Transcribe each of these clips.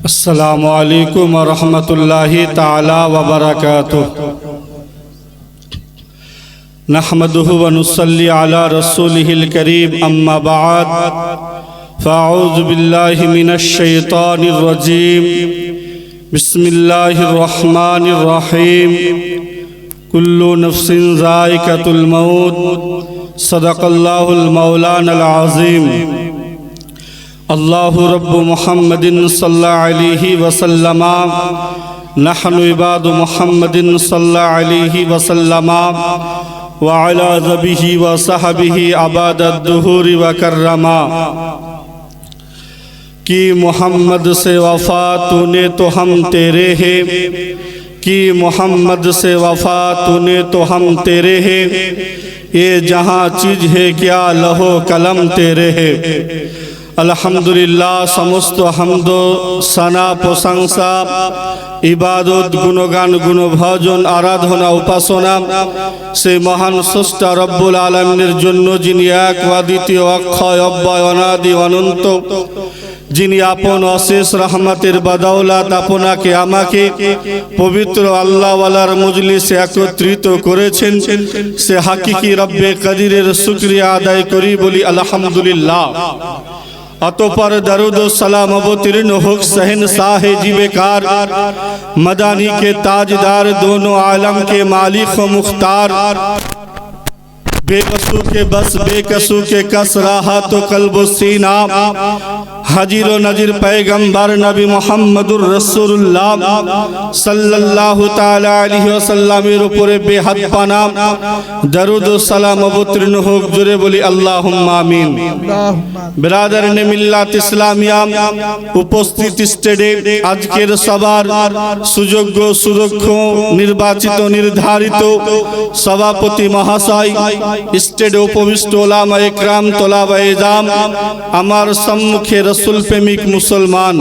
अस्सलामु अलैकुम वरहमतुल्लाहि ताला वबरकातुहू। नहमदुहु व नुसल्ली अला रसूलिहिल करीम, अम्मा बाद, फ़अऊज़ु बिल्लाहि मिनश शैतानिर रजीम। बिस्मिल्लाहिर रहमानिर रहीम। कुल्लु नफ्सिन ज़ाइक़तुल मौत। सदक़ल्लाहुल मौलानल अज़ीम। अल्लाहु रब्बु मुहम्मदिन सल्लल्लाहु अलैहि वसल्लम। नहनु इबादु मुहम्मदिन सल्लल्लाहु अलैहि वसल्लम व अला ज़बिही व सहबिही अबादद दुहूरि व कर्रमा। कि मोहम्मद से वफ़ा तूने तो हम तेरे हैं, कि मोहम्मद से वफ़ा तूने तो हम तेरे हैं। ये जहाँ चीज़ है क्या लहो कलम तेरे है। আলহামদুলিল্লাহ, সমস্ত হামদ সানা প্রশংসা ইবাদত গুণগান গুণভজন আরাধনা উপাসনা সেই মহান স্রষ্টা রব্বুল আলামিনের জন্য, যিনি এক অদ্বিতীয় অক্ষয় অব্যয় অনাদি অনন্ত, যিনি আপন অশেষ রহমতের বদৌলত আপনাকে আমাকে পবিত্র আল্লাহওয়ালার মজলিসে একত্রিত করেছেন, সে হাকিকি রব্বে কদিরের শুকরিয়া আদায় করি, বলি আলহামদুলিল্লাহ। अतोपर दरूद सलाम अवतीर्ण होक शहनशाह जीवेकार, मदानी के ताजदार, दोनों आलम के मालिक व मुख्तार, बेकसू के बस बेकसू के कस रहा तो कल्बो सीना, हाजिर नजीर पैगंबर नबी मोहम्मदुर रसूलुल्लाह सल्लल्लाहु ताला अलैहि वसल्लमेर उपरे बेहद पाना दरूद व सालाम अवतीर्ण होक, जुरे बोली अल्लाहुम्मा आमीन। बिरादर ने मिल्लात इस्लामिया उपस्थित स्टेडे आजकेर सभार सुयोग्य सुदक्ष निर्वाचित निर्धारित सभापति महाशय, स्टेडे उपविष्ट ओलामा इकराम तोलाबा एजाम, आमार सम्मुखे रसूल प्रेमिक मुसलमान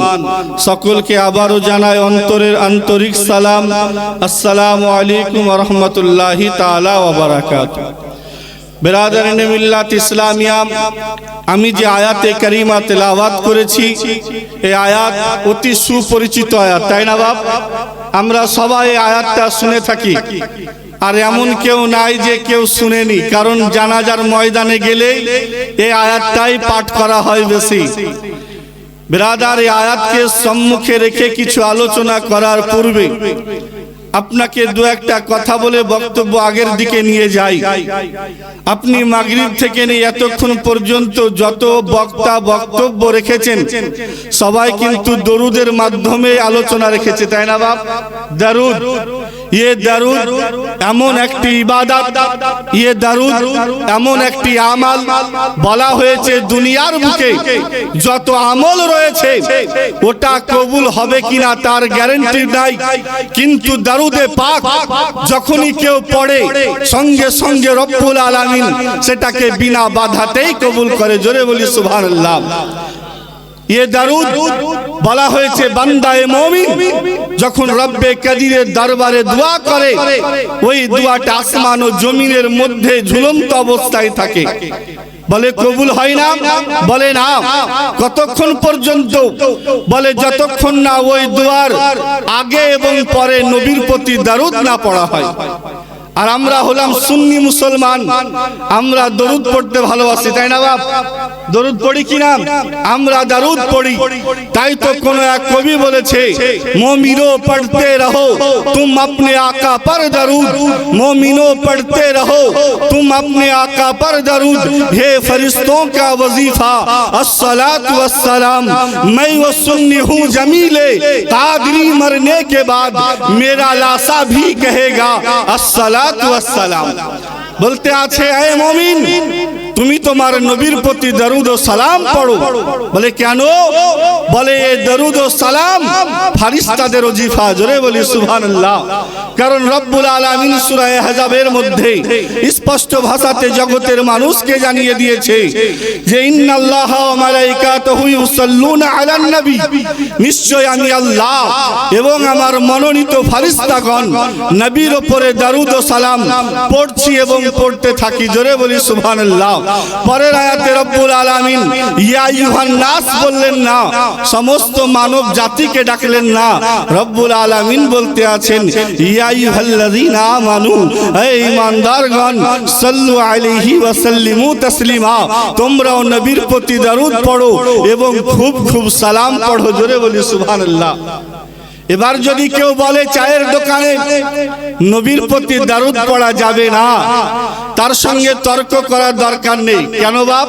सकल के आबारो जानाय अंतरेर आंतरिक सालाम। अस्सलामु आलैकुम व रहमतुल्लाहि ताआला व बाराकातुहू। बिरादरान मिल्लात इस्लामिया, आमी जे आयाते करीमा तेलावात करेছি, এই আয়াত অতি সুপরিচিত আয়াত, তাই না বাপ? আমরা সবাই এই আয়াতটা শুনে থাকি, আর এমন কেউ নাই যে কেউ শুনেনি, কারণ জানাজার ময়দানে গেলে এই আয়াতটাই পাঠ করা হয় বেশি। বিরাদার, এই আয়াতকে সম্মুখে রেখে কিছু আলোচনা করার পূর্বে আপনাকে দু একটা কথা বলে বক্তব্য আগের দিকে নিয়ে যাই। আপনি মাগরিব থেকে নিয়ে এতক্ষণ পর্যন্ত যত বক্তা বক্তব্য রেখেছেন, সবাই কিন্তু দরুদের মাধ্যমে আলোচনা রেখেছে, তাই না বাপ? দরুদ, ये दरूद एमन একটি ইবাদত, ये दरूद এমন একটি আমাল, বলা হয়েছে দুনিয়ার বুকে যত আমল রয়েছে ওটা কবুল হবে কিনা তার গ্যারান্টি নাই, কিন্তু দরুদে পাক যখনই কেউ পড়ে সঙ্গে সঙ্গে রব্বুল আলামিন সেটাকে বিনা বাধাতেই কবুল করে। জোরে বলি সুবহানাল্লাহ। ये दरूद বলা হয়েছে বান্দায়ে মুমিন যখন রব্বে কাদিরের দরবারে দোয়া করে, ওই দোয়াটা আসমান ও জমিনের মধ্যে ঝুলন্ত অবস্থায় থাকে। বলে কবুল হয় না? বলে না। কতক্ষণ পর্যন্ত? বলে যতক্ষণ না ওই দোয়ার আগে এবং পরে নবীর প্রতি দরুদ না পড়া হয়। আর আমরা হলাম সুন্নি মুসলমান, আমরা দরুদ পড়তে ভালোবাসি, তাই না বাপ? দরুদ পড়ি কিনা? আমরা দরুদ পড়ি। তাই তো কোন এক কবি বলেছে, मोमिनो पढ़ते रहो तुम अपने आका पर दरूद, मोमिनो पढ़ते रहो तुम अपने आका पर दरूद, हे फरिश्तों का वजीफा अस्सलातु वस्सलाम, मैं वो सुन्नी हूँ जमीले, कादरी मरने के बाद मेरा लाशा भी कहेगा अस्सलातु वस्सलाम। বলতে আছে, এ মুমিন তুমি তোমার নবীর প্রতি দরুদ ও সালাম পড়ো। বলে কেন? বলে এই দরুদ ও সালাম ফেরেশতাদের ওজিফা। জোরে বলি সুবহানাল্লাহ। কারণ রব্বুল আলামিন সূরা আহজাবের মধ্যে স্পষ্ট ভাষাতে জগতের মানুষকে জানিয়ে দিয়েছে যে ইন্নাল্লাহা ওয়া মালাইকাতুহু ইউসাল্লুনা আলান নবী, নিশ্চয় আমি আল্লাহ এবং আমার মনোনীত ফেরেশতাগণ নবীর উপরে দরুদ ও সালাম পড়ছি এবং পড়তে থাকি। জোরে বলি সুবহানাল্লাহ। পরের আয়াতে রব্বুল আলামিন ইয়া আইয়ুহান নাস বললেন না, সমস্ত মানব জাতিকে ডাকলেন না। রব্বুল আলামিন বলতে আছেন ইয়া আইয়ুহাল্লাযীনা আমানু, হে ঈমানদারগণ, সাল্লু আলাইহি ওয়া সাল্লিমু তাসলিমা, তোমরাও নবীর প্রতি দরুদ পড়ো এবং খুব খুব সালাম পড়ো। জোরে বলি সুবহানাল্লাহ। এবার যদি কেউ বলে চায়ের দোকানে নবীর প্রতি দরুদ পড়া যাবে না, তার সঙ্গে তর্ক করার দরকার নেই। কেন বাপ?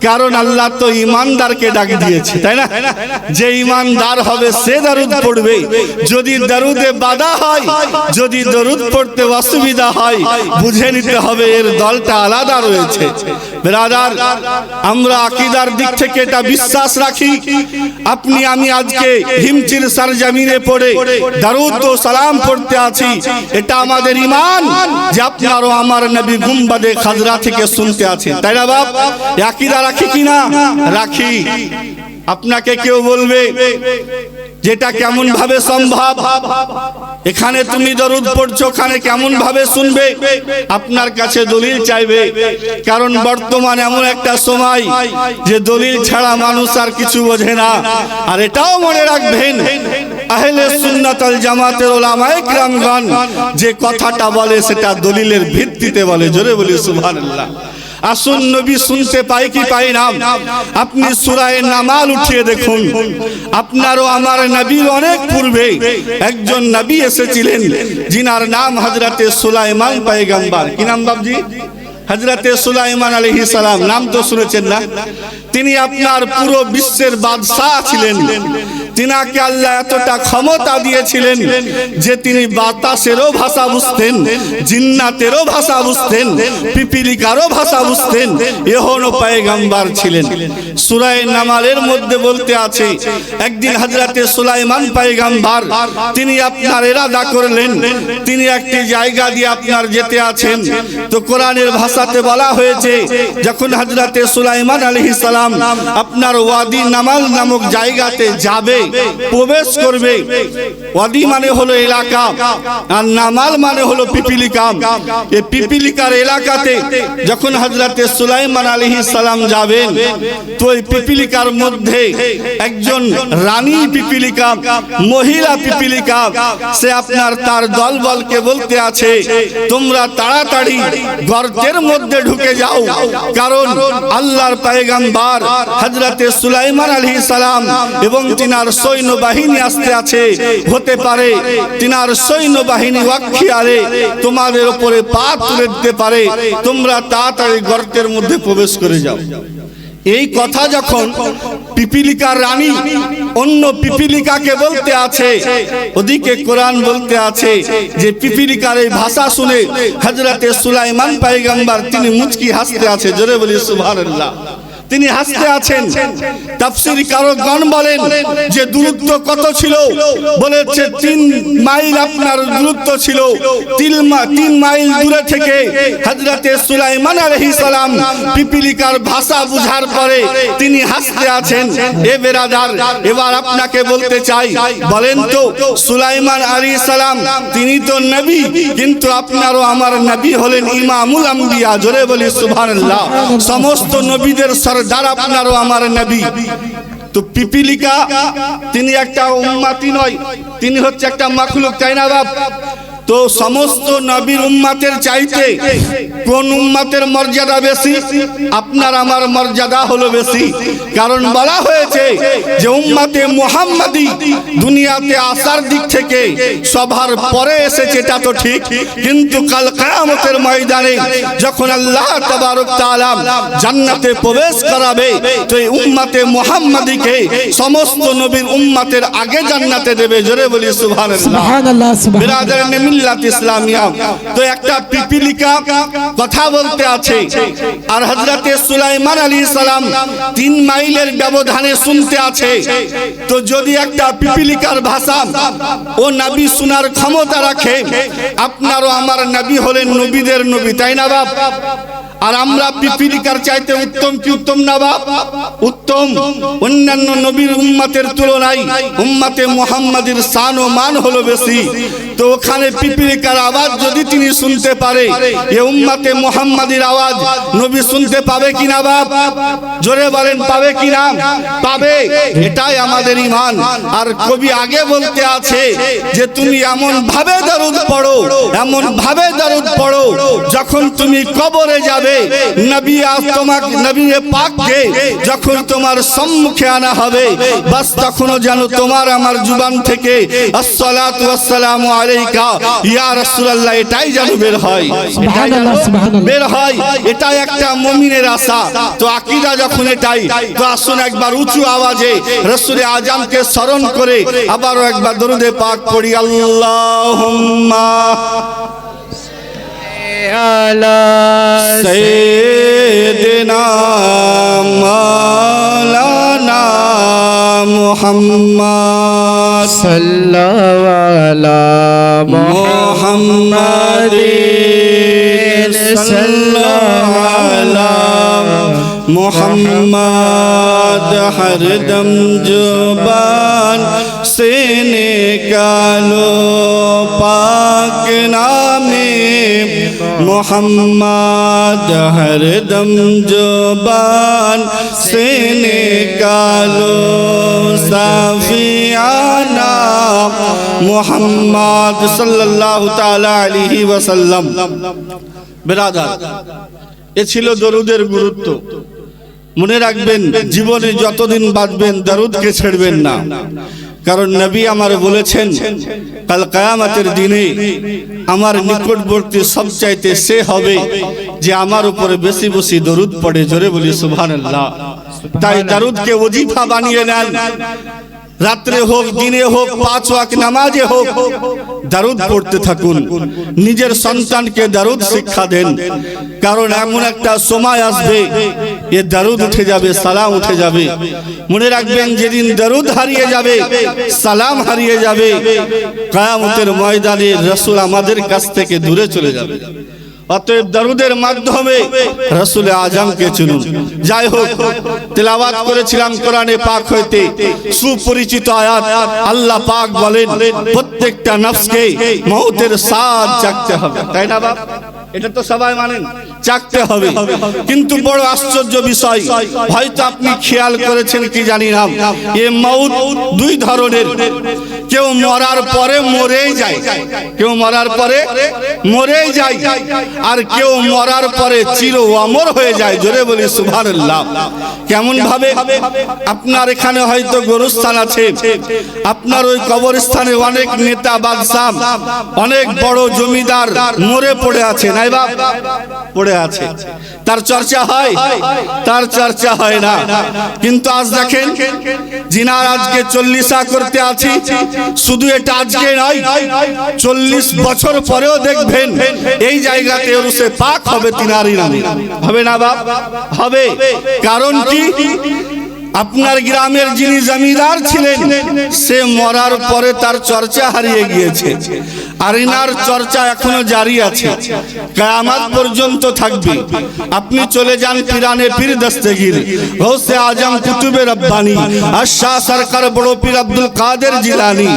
কারণ আল্লাহ তো ঈমানদারকে ডাক দিয়েছে, তাই না? যে ঈমানদার হবে সে দরুদ পড়বে। যদি দরুদে বাধা হয়, যদি দরুদ পড়তে অসুবিধা হয়, বুঝে নিতে হবে এর দলটা আলাদা রয়েছে। ব্রাদার, আমরা আকীদার দিক থেকে এটা বিশ্বাস রাখি, আপনি আমি আজকে হিমচির সরজমিনে পড়ে দরুদ ও সালাম পড়তে আছি, এটা আমাদের ঈমান যে আপনারও আমার নবী গুম্বাদে খাজরা থেকে শুনতে আছেন, তাই না বাপ? আকীদা রাখি কিনা? রাখি। আপনাকে কেউ বলবে যেটা কেমন ভাবে সম্ভব, এখানে তুমি দরুদ পড়ছো, ওখানে কেমন ভাবে শুনবে? আপনার কাছে দলিল চাইবে। কারণ বর্তমান এমন একটা সময় যে দলিল ছাড়া মানুষ আর কিছু বোঝে না। আর এটাও মনে রাখবেন, আহলে সুন্নাত ওয়াল জামাতের উলামায়ে কিরামগণ যে কথাটা বলে সেটা দলিলের ভিত্তিতে বলে। জোরে বলি সুবহানাল্লাহ। আসুন নবী শুনতে পাই কি পাই না? আপনি সূরা নামাল উঠিয়ে দেখুন, আপনারও আমার নবীর অনেক পূর্বে একজন নবী এসেছিলেন, যিনার নাম হযরতে সুলাইমান পয়গম্বর। কি নাম বাবজি? হযরতে সুলাইমান আলাইহিস সালাম। নাম তো শুনেছেন না? তিনি আপনার পুরো বিশ্বের বাদশাহ ছিলেন। তিনাকে আল্লাহ এতটা ক্ষমতা দিয়েছিলেন যে তিনি বাতাসেরও ভাষা বুঝতেন, জিন্নাতেরও ভাষা বুঝতেন, পিপিলিকারও ভাষা বুঝতেন। এহনো পয়গম্বর ছিলেন। সূরা নামালের মধ্যে বলতে আছে, একদিন হযরতে সুলাইমান পয়গম্বর তিনি আপনার ইরাদা করলেন, তিনি একটি জায়গা দিয়ে আপনার যেতে আছেন। তো কোরআনের ভাষাতে বলা হয়েছে, যখন হযরতে সুলাইমান আলাইহিস সালাম আপনার ওয়াদি নামাল নামক জায়গাতে যাবে, প্রবেশ করবে। ওয়াদি মানে হলো এলাকা, আর নামাল মানে হলো পিপিলিকা। এই পিপিলিকার এলাকাতে যখন হযরতে সুলাইমান আলাইহিস সালাম যাবেন, তো এই পিপিলিকার মধ্যে একজন রানী পিপিলিকা, মহিলা পিপিলিকা, সে আপনার তার দলবলকে বলতে আছে, তোমরা তাড়াতাড়ি গর্তের মধ্যে ঢুকে যাও, কারণ আল্লাহর পয়গম্বর হযরতে সুলাইমান আলাইহিস সালাম এবং তিনার সৈন্যবাহিনী আসতে আছে, হতে পারে তিনার সৈন্যবাহিনী ওয়াক্খিয়ারে তোমাদের উপরে পা তুলে দিতে পারে, তোমরা তাড়াতাড়ি গর্তের মধ্যে প্রবেশ করে যাও। এই কথা যখন পিপিলিকার রানী অন্য পিপিলিকাকে বলতে আছে, ওদিকে কোরআন বলতে আছে যে পিপিলিকার এই ভাষা শুনে হযরতে সুলাইমান পয়গম্বর তিনি মুচকি হাসতে আছে। জোরে বলি সুবহানাল্লাহ। তিনি হাসতে আছেন। তাফসীর কারকগণ বলেন যে দূরত্ব কত ছিল? বলেছে 3 মাইল আপনার দূরত্ব ছিল। 3 মাইল দূরে থেকে হযরতে সুলাইমান আলাইহিস সালাম পিপিলিকার ভাষা বুঝার পরে তিনি হাসতে আছেন। এ বেরাদার, এবার আপনাকে বলতে চাই, বলেন তো সুলাইমান আলাইহিস সালাম তিনি তো নবী, কিন্তু আপনারও আমার নবী হলেন ইমামুল আম্বিয়া। জোরে বলি সুবহানাল্লাহ। সমস্ত নবীদের সরদার আপনারও আমার নবী। তো পিপিলিকা তিনি একটা উম্মতি নয়, তিনি হচ্ছে একটা মাখলুক, তাই না বাপ? তো সমস্ত নবীর উম্মতের চাইতে কোন উম্মতের মর্যাদা বেশি? আপনার আমার মর্যাদা হলো বেশি। কারণ বলা হয়েছে যে উম্মতে মুহাম্মাদি দুনিয়াতে আসার দিক থেকে সবার পরে এসেছে, এটা তো ঠিক, কিন্তু কাল কিয়ামতের ময়দানে যখন আল্লাহ তাবারক তাআলা জান্নাতে প্রবেশ করাবে, তো এই উম্মতে মুহাম্মাদিকে সমস্ত নবীর উম্মতের আগে জান্নাতে দেবে। জোরে বলি সুবহানাল্লাহ। বিরাদারানে মিল্লাত ইসলামিয়া। তো একটা পিপিলিকা কথা বলতে আছে, আর হযরতে সুলাইমান আলাইহিস সালাম 3 মাইলের ব্যবধানে শুনতে আছে। তো যদি একটা পিপিলিকার ভাষা ও নবী শোনার ক্ষমতা রাখে, আপনারও আমার নবী হলেন নবীদের নবী, তাই না বাপ? আর আমরা পিপিলিকার চাইতে উত্তম কি উত্তম না বাপ? উত্তম। অন্যান্য নবীর উম্মতের তুলনায় উম্মতে মুহাম্মাদের শান ও মান হলো বেশি। তো ওখানে পিপিলিকার আওয়াজ যদি তিনি শুনতে পারে, এ উম্মতে মুহাম্মাদের আওয়াজ নবী শুনতে পাবে কিনা বাপ? জোরে বলেন, পাবে কিনা? পাবে। এটাই আমাদের ঈমান। আর কবি আগে বলতে আছে যে তুমি এমন ভাবে দরুদ পড়ো, এমন ভাবে দরুদ পড়ো, যখন তুমি কবরে যাবে নবী তোমাকে, নবী পাককে যখন তোমার সম্মুখে আনা হবে, বাস তখনও যেন তোমার আমার জুবান থেকে আসসালাতু ওয়াসসালামু আলাইকা ইয়া রাসূলুল্লাহ এটাই যেন বের হয়, বের হয়। এটাই একটা মুমিনের আশা। তো আকীদা যখন এটাই, তো আসুন একবার উঁচু আওয়াজে রাসূলে আজমকে স্মরণ করে আবারও একবার দরুদে পাক পড়ি। আল্লাহুম্মা আলা সাইয়্যিদিনা মাওলানা মুহাম্মদ সাল্লাল্লাহু আলা মুহাম্মাদিন সাল্লাল্লাহু আলা मुहम्मद हरदम जुबान से निकालो पाक नामे मुहम्मद हरदम जुबान से निकालो साफियाना मुहम्मद सल्लल्लाहु ताला अलैहि वसल्लम। बिरादर, এ ছিল দরুদের গুরুত্ব। মনে রাখবেন, জীবনে যতদিন বাঁচবেন দরুদকে ছেড়বেন না। কারণ নবী আমার বলেছেন, কাল কিয়ামতের দিনে আমার নিকটবর্তী সবচাইতে সে হবে যে আমার উপরে বেশি বেশি দরুদ পড়ে। জোরে বলি সুবহানাল্লাহ। তাই দরুদকে ওজিফা বানিয়ে নেন। রাত্রে হোক, দিনে হোক, 5 ওয়াক্ত নামাজে হোক, দরুদ পড়তে থাকুন। নিজের সন্তানকে দরুদ শিক্ষা দেন। কারণ এমন একটা সময় আসবে এ দরুদ উঠে যাবে, সালাম উঠে যাবে। মনে রাখবেন, যেদিন দরুদ হারিয়ে যাবে, সালাম হারিয়ে যাবে, কিয়ামতের ময়দানে রাসূল আমাদের কাছ থেকে দূরে চলে যাবে। অতএব দরুদের মাধ্যমে রাসূলে আজমকে চুনুন। যাই হোক, তেলাওয়াত করেছিলাম কোরআনে পাক হইতে সুপরিচিত আয়াত। আল্লাহ পাক বলেন, প্রত্যেকটা নফসকে মওতের স্বাদ চাখতে হবে, তাই না বাপ? এটা তো সবাই মানেন, চাকতে হবে। কিন্তু বড় আশ্চর্য বিষয়, হয়তো আপনি খেয়াল করেছেন কি জানি না, এ মওত দুই ধরনের। কেউ মরার পরে মরেই যায়, কেউ মরার পরে মরেই যায়, আর কেউ মরার পরে চির অমর হয়ে যায়। জোরে বলি সুবহানাল্লাহ। কেমন ভাবে? আপনার এখানে হয়তো গোরস্থান আছে, আপনার ওই কবরস্থানে অনেক নেতা বাদশাহ, অনেক বড় জমিদার মরে পড়ে আছে, নাই বাপ? পড়ে আছে। তার চর্চা হয়? তার চর্চা হয় না। কিন্তু আজ দেখেন, জিনার আজকে 40 করতে আছি, শুধু এটা আজকে নয়, 40 বছর পরেও দেখবেন এই জায়গাতে উরুসে পাক হবে তিনারই নামে। হবে না বাপ? হবে। কারণ কি? আপনার গ্রামের যিনি জমিদার ছিলেন, সে মরার পরে তার চর্চা হারিয়ে গিয়েছে, আর ইনার চর্চা এখনো জারি আছে, কিয়ামত পর্যন্ত থাকবে। আপনি চলে যান পিরানে পীর দস্তগীর, গৌসে আজম কুতুবে রব্বানি, আর শাহ সরকার বড় পীর আব্দুল কাদের জিলানী।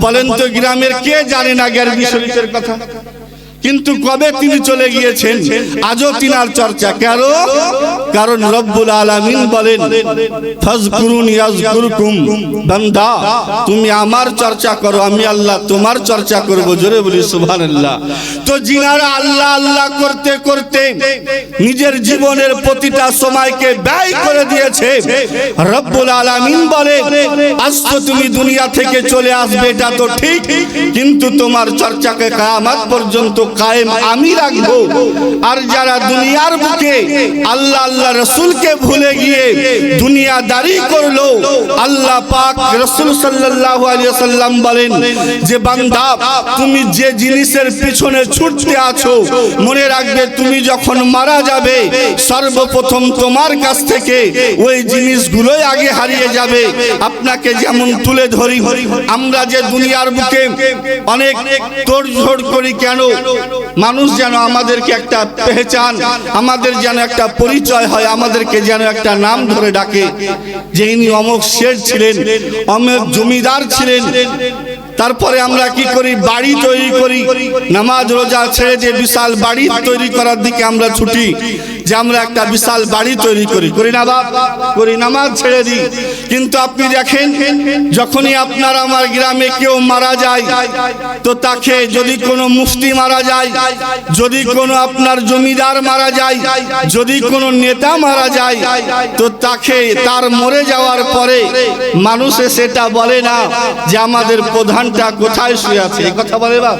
বলেন তো, গ্রামের কে জানে না গেরবি শরীফের কথা? কিন্তু কবে তিনি চলে গিয়েছেন, আজও তিনার চর্চা। কেন? কারণ রব্বুল আলামিন বলেন, ফাজকুরুনি আযকুরকুম, বান্দা তুমি আমার চর্চা করো, আমি আল্লাহ তোমার চর্চা করব। জোরে বলি সুবহানাল্লাহ। তো জিনারা আল্লাহ আল্লাহ করতে করতে নিজের জীবনের প্রতিটা সময়কে ব্যয় করে দিয়েছে। রব্বুল আলামিন বলে, আজ তো তুমি দুনিয়া থেকে চলে আসবে, এটা তো ঠিক, কিন্তু তোমার চর্চাকে কিয়ামত পর্যন্ত কায়েম আমি রাখবো। আর যারা দুনিয়ার বুকে আল্লাহ আল্লাহ রাসূলকে ভুলে গিয়ে দুনিয়াদারি করলো, আল্লাহ পাক রাসূল সাল্লাল্লাহু আলাইহি ওয়াসাল্লাম বলেন যে, বান্দা তুমি যে জিনিসের পিছনে ছুটতে আছো, মনে রাখবে তুমি যখন মারা যাবে, সর্বপ্রথম তোমার কাছ থেকে ওই জিনিসগুলোই আগে হারিয়ে যাবে। আপনাকে যেমন তুলে ধরি, আমরা যে দুনিয়ার বুকে অনেক তোড়জোড় করি, কেন? মানুষ যেন আমাদেরকে একটা পেহচান, আমাদের যেন একটা পরিচয় হয়, আমাদেরকে যেন একটা নাম ধরে ডাকে যে ইনি অমুক শেঠ ছিলেন, অমুক জমিদার ছিলেন। তারপরে আমরা কি করি, বাড়ি তৈরি করি, নামাজ রোজা ছেড়ে দিয়ে বিশাল বাড়ি তৈরি করার দিকে আমরা ছুটি, যে আমরা একটা বিশাল বাড়ি তৈরি করি, করি না বাপ? করি, নামাজ ছেড়ে দিই। কিন্তু আপনি দেখেন, যখনই আপনার আমার গ্রামে কেউ মারা যায়, তো তাকে যদি কোনো মুফতি মারা যায়, যদি কোনো আপনার জমিদার মারা যায়, যদি কোনো নেতা মারা যায়, তো তাকে তার মরে যাওয়ার পরে মানুষে সেটা বলে না যে আমাদের প্রধানটা কোথায় শুয়ে আছে, এই কথা বলে বাপ?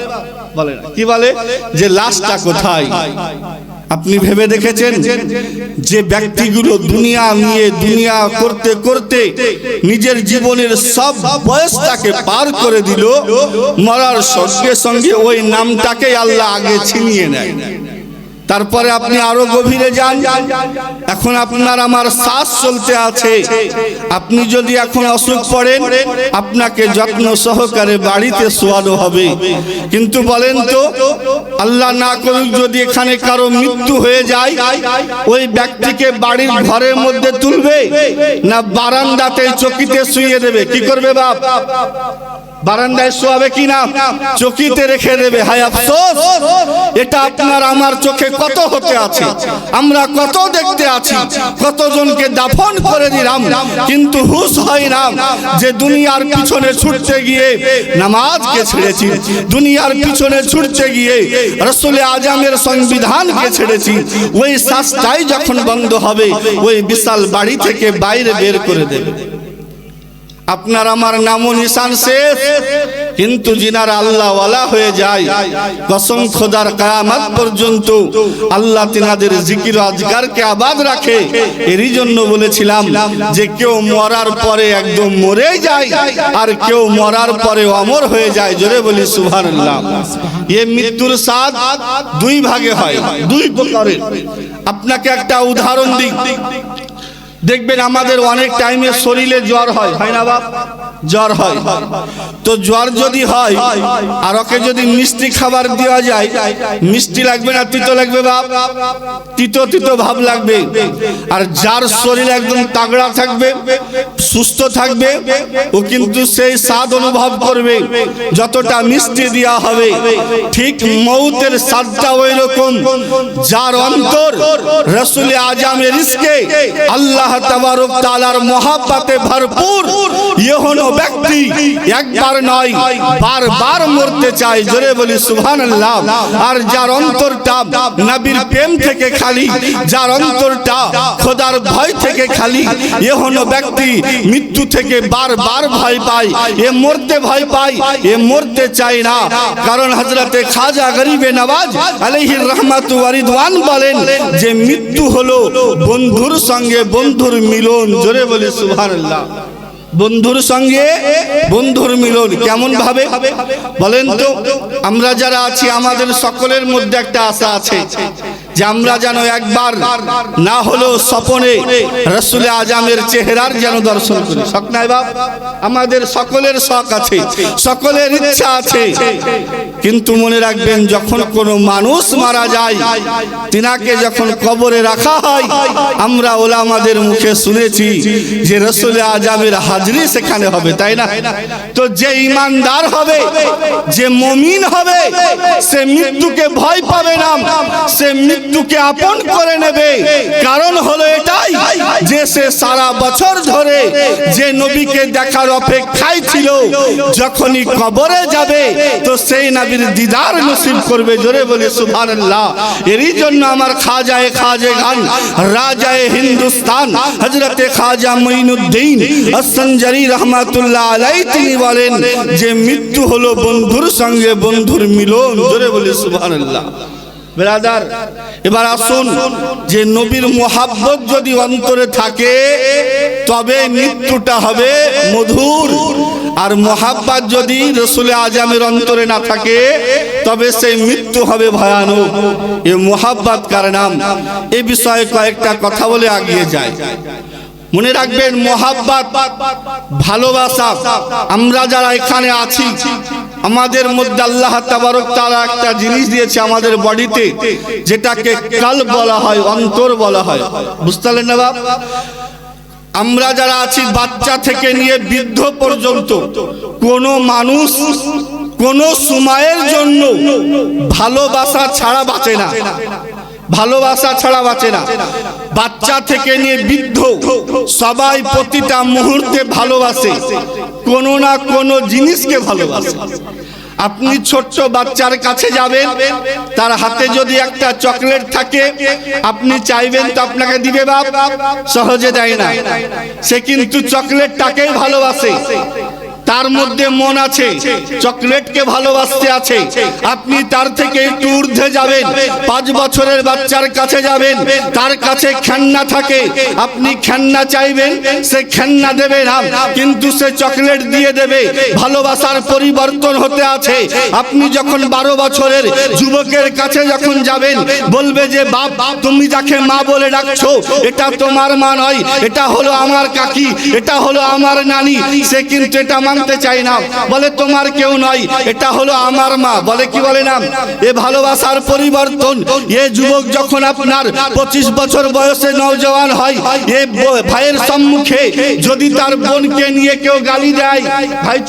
বলে না। কি বলে? যে লাশটা কোথায়। আপনি ভেবে দেখেছেন যে ব্যক্তিগুলো দুনিয়া নিয়ে দুনিয়া করতে করতে নিজের জীবনের সব বয়সটাকে পার করে দিল, মরার সঙ্গে সঙ্গে ওই নামটাকে আল্লাহ আগে ছিনিয়ে নেয়। তারপরে আপনি আরো গভীরে যান, এখন আপনার আমার শ্বাস চলতে আছে, আপনি যদি এখন অসুখ পড়েন, আপনাকে যত্ন সহকারে বাড়িতে শোয়ানো হবে। কিন্তু বলেন তো, আল্লাহ না করুক যদি এখানে কারো মৃত্যু হয়ে যায়, ওই ব্যক্তিকে বাড়ির ঘরের মধ্যে তুলবে না বারান্দাতে চকিতে শুইয়ে দেবে? কি করবে বাপ? বারান্দায় শোয়াবে কি না চকিতে রেখে দেবে? হায় আফসোস, এটা আপনার আমার চোখে কত হতে আছে, আমরা কত দেখতে আছি, কতজনকে দাফন করে দিলাম, কিন্তু হুঁশ হয় না যে দুনিয়ার পিছনে ছুটতে গিয়ে নামাজকে ছেড়েছি, দুনিয়ার পিছনে ছুটতে গিয়ে রাসূল আজমের সংবিধানকে ছেড়েছি। ওই শ্বাসটাই যখন বন্ধ হবে, ওই বিশাল বাড়ি থেকে বাইরে বের করে দেবে। আপনার আমার নাম নিশান শেষ। কিন্তু যিনারা আল্লাহ ওয়ালা হয়ে যায়, কসম খোদার কিয়ামত পর্যন্ত আল্লাহ তিনাদের জিকির আজকারকে আবাদ রাখে। এরই জন্য বলেছিলাম যে কেউ মরার পরে একদম মরে যায়, আর কেউ মরার পরে অমর হয়ে যায়। জোরে বলি সুবহানাল্লাহ। এই মৃত্যুর স্বাদ দুই ভাগে হয়, দুই প্রকারের। আপনাকে একটা উদাহরণ দিই। দেখবেন আমাদের অনেক টাইমে শরীরে জ্বর হয়, হয় না বাপ? জ্বর হয়। তো জ্বর যদি হয় আর ওকে যদি মিষ্টি খাবার দেওয়া যায়, মিষ্টি লাগবে না তিতো লাগবে বাপ? তিতো তিতো ভাব লাগবে। আর যার শরীর একদম তাগড়া থাকবে, সুস্থ থাকবে, ও কিন্তু সেই স্বাদ অনুভব করবে যতটা মিষ্টি দেওয়া হবে। ঠিক মউতের স্বাদটা ওই রকম। যার অন্তর রাসূল আজমের ইশকে আল্লাহ তাবারক তাআলার মহব্বতে ভরপুর, এহনো ব্যক্তি একবার নয় বারবার মরতে চায়। জোরে বলি সুবহানাল্লাহ। আর যার অন্তরটা নবীর প্রেম থেকে খালি, যার অন্তরটা খোদার ভয় থেকে খালি, এহনো ব্যক্তি মৃত্যু থেকে বারবার ভয় পায়, এ মরতে ভয় পায়, এ মরতে চায় না। কারণ হযরতে খাজা গরিবে নওয়াজ আলাইহির রহমাতু ওয়া রিদওয়ান বলেন যে মৃত্যু হলো বন্ধুর সঙ্গে বন্ধুর মিলন। জোরে বলি সুবহানাল্লাহ। বন্ধুর সঙ্গে বন্ধুর মিলন কেমন ভাবে বলেন তো? আমরা যারা আছি আমাদের সকলের মধ্যে একটা আশা আছে যে আমরা যেন একবার না হলেও স্বপ্নে রাসূল আজমের চেহারার যেন দর্শন করি। শখ নাই বাপ? আমাদের সকলের শখ আছে, সকলের ইচ্ছা আছে। কিন্তু মনে রাখবেন, যখন কোনো মানুষ মারা যায়, তিনাকে যখন কবরে রাখা হয়, আমরা ওলামাদের মুখে শুনেছি যে রাসূল আজমের হাজরি সেখানে হবে, তাই না? তো যে ঈমানদার হবে, যে মুমিন হবে, সে মৃত্যুকে ভয় পাবে না, সে মৃত্যুকে আপন করে নেবে। কারণ হলো এটাই যে সে সারা বছর ধরে যে নবীকে দেখার অপেক্ষায় ছিল, যখনই কবরে যাবে তো সেই নবীর দিদার নসিব করবে। জোরে বলি সুবহানাল্লাহ। এরই জন্য আমার খাজায়ে খাজেগান, রাজায়ে হিন্দুস্তান হযরতে খাজা মুঈনুদ্দিন আস-সঞ্জারি রহমাতুল্লাহ আলাইহি তিনি বলেন যে মৃত্যু হলো বন্ধুর সঙ্গে বন্ধুর মিলন। জোরে বলি সুবহানাল্লাহ। ব্রাদার, এবার আসুন যে নবীর মোহাব্বত যদি অন্তরে থাকে তবে মৃত্যুটা হবে মধুর, আর মোহাব্বত যদি রাসূল আজমের অন্তরে না থাকে তবে সেই মৃত্যু হবে ভয়ানক। এই মোহাব্বত কার নাম? এই বিষয়ে কয়েকটা কথা বলে এগিয়ে যায়। মনে রাখবেন, মোহাব্বত ভালোবাসা আমরা যারা এখানে আছি আমাদের মধ্যে আল্লাহ তাবারক তাআলা একটা জিনিস দিয়েছে আমাদের বডিতে, যেটাকে কলব বলা হয়, অন্তর বলা হয়। বুঝতে পারলেন না বাপ? আমরা যারা আছি বাচ্চা থেকে নিয়ে বৃদ্ধ পর্যন্ত কোন মানুষ কোন সময়ের জন্য ভালোবাসা ছাড়া বাঁচে না, ভালোবাসা ছাড়া বাঁচে না। বাচ্চা থেকে নিয়ে বৃদ্ধ সবাই প্রতিটা মুহূর্তে ভালোবাসে, কোনো না কোনো জিনিসকে ভালোবাসে। আপনি ছোট্ট বাচ্চার কাছে যাবেন, তার হাতে যদি একটা চকলেট থাকে আপনি চাইবেন তো আপনাকে দিবে বাপ? সহজে দেয় না। সে কিন্তু চকলেটটাকেই ভালোবাসে, তার মধ্যে মন আছে, চকলেটকে ভালোবাসতে আছে। আপনি তার থেকে একটু ঊর্ধ্বে যাবেন, 5 বছরের বাচ্চার কাছে যাবেন, তার কাছে খেলনা থাকে, আপনি খেলনা চাইবেন, সে খেলনা দেবে না, কিন্তু সে চকলেট দিয়ে দেবে। ভালোবাসার পরিবর্তন হতে আছে। আপনি যখন 12 বছরের যুবকের কাছে যখন যাবেন, বলবে যে বাপ তুমি যাকে মা বলে ডাকছো এটা তোমার মা নয়, এটা হলো আমার কাকি, এটা হলো আমার নানি। সে কিন্তু এটা মানতে চাই না, বলে তোমার কেউ নয়, এটা হলো আমার মা। বলে কি বলে না? এ ভালোবাসার পরিবর্তন। এ যুবক যখন আপনার 25 বছর বয়সে নওজওয়ান হয়, এ ভাইয়ের সম্মুখে যদি তার বোনকে নিয়ে কেউ গালি দেয়, ভাই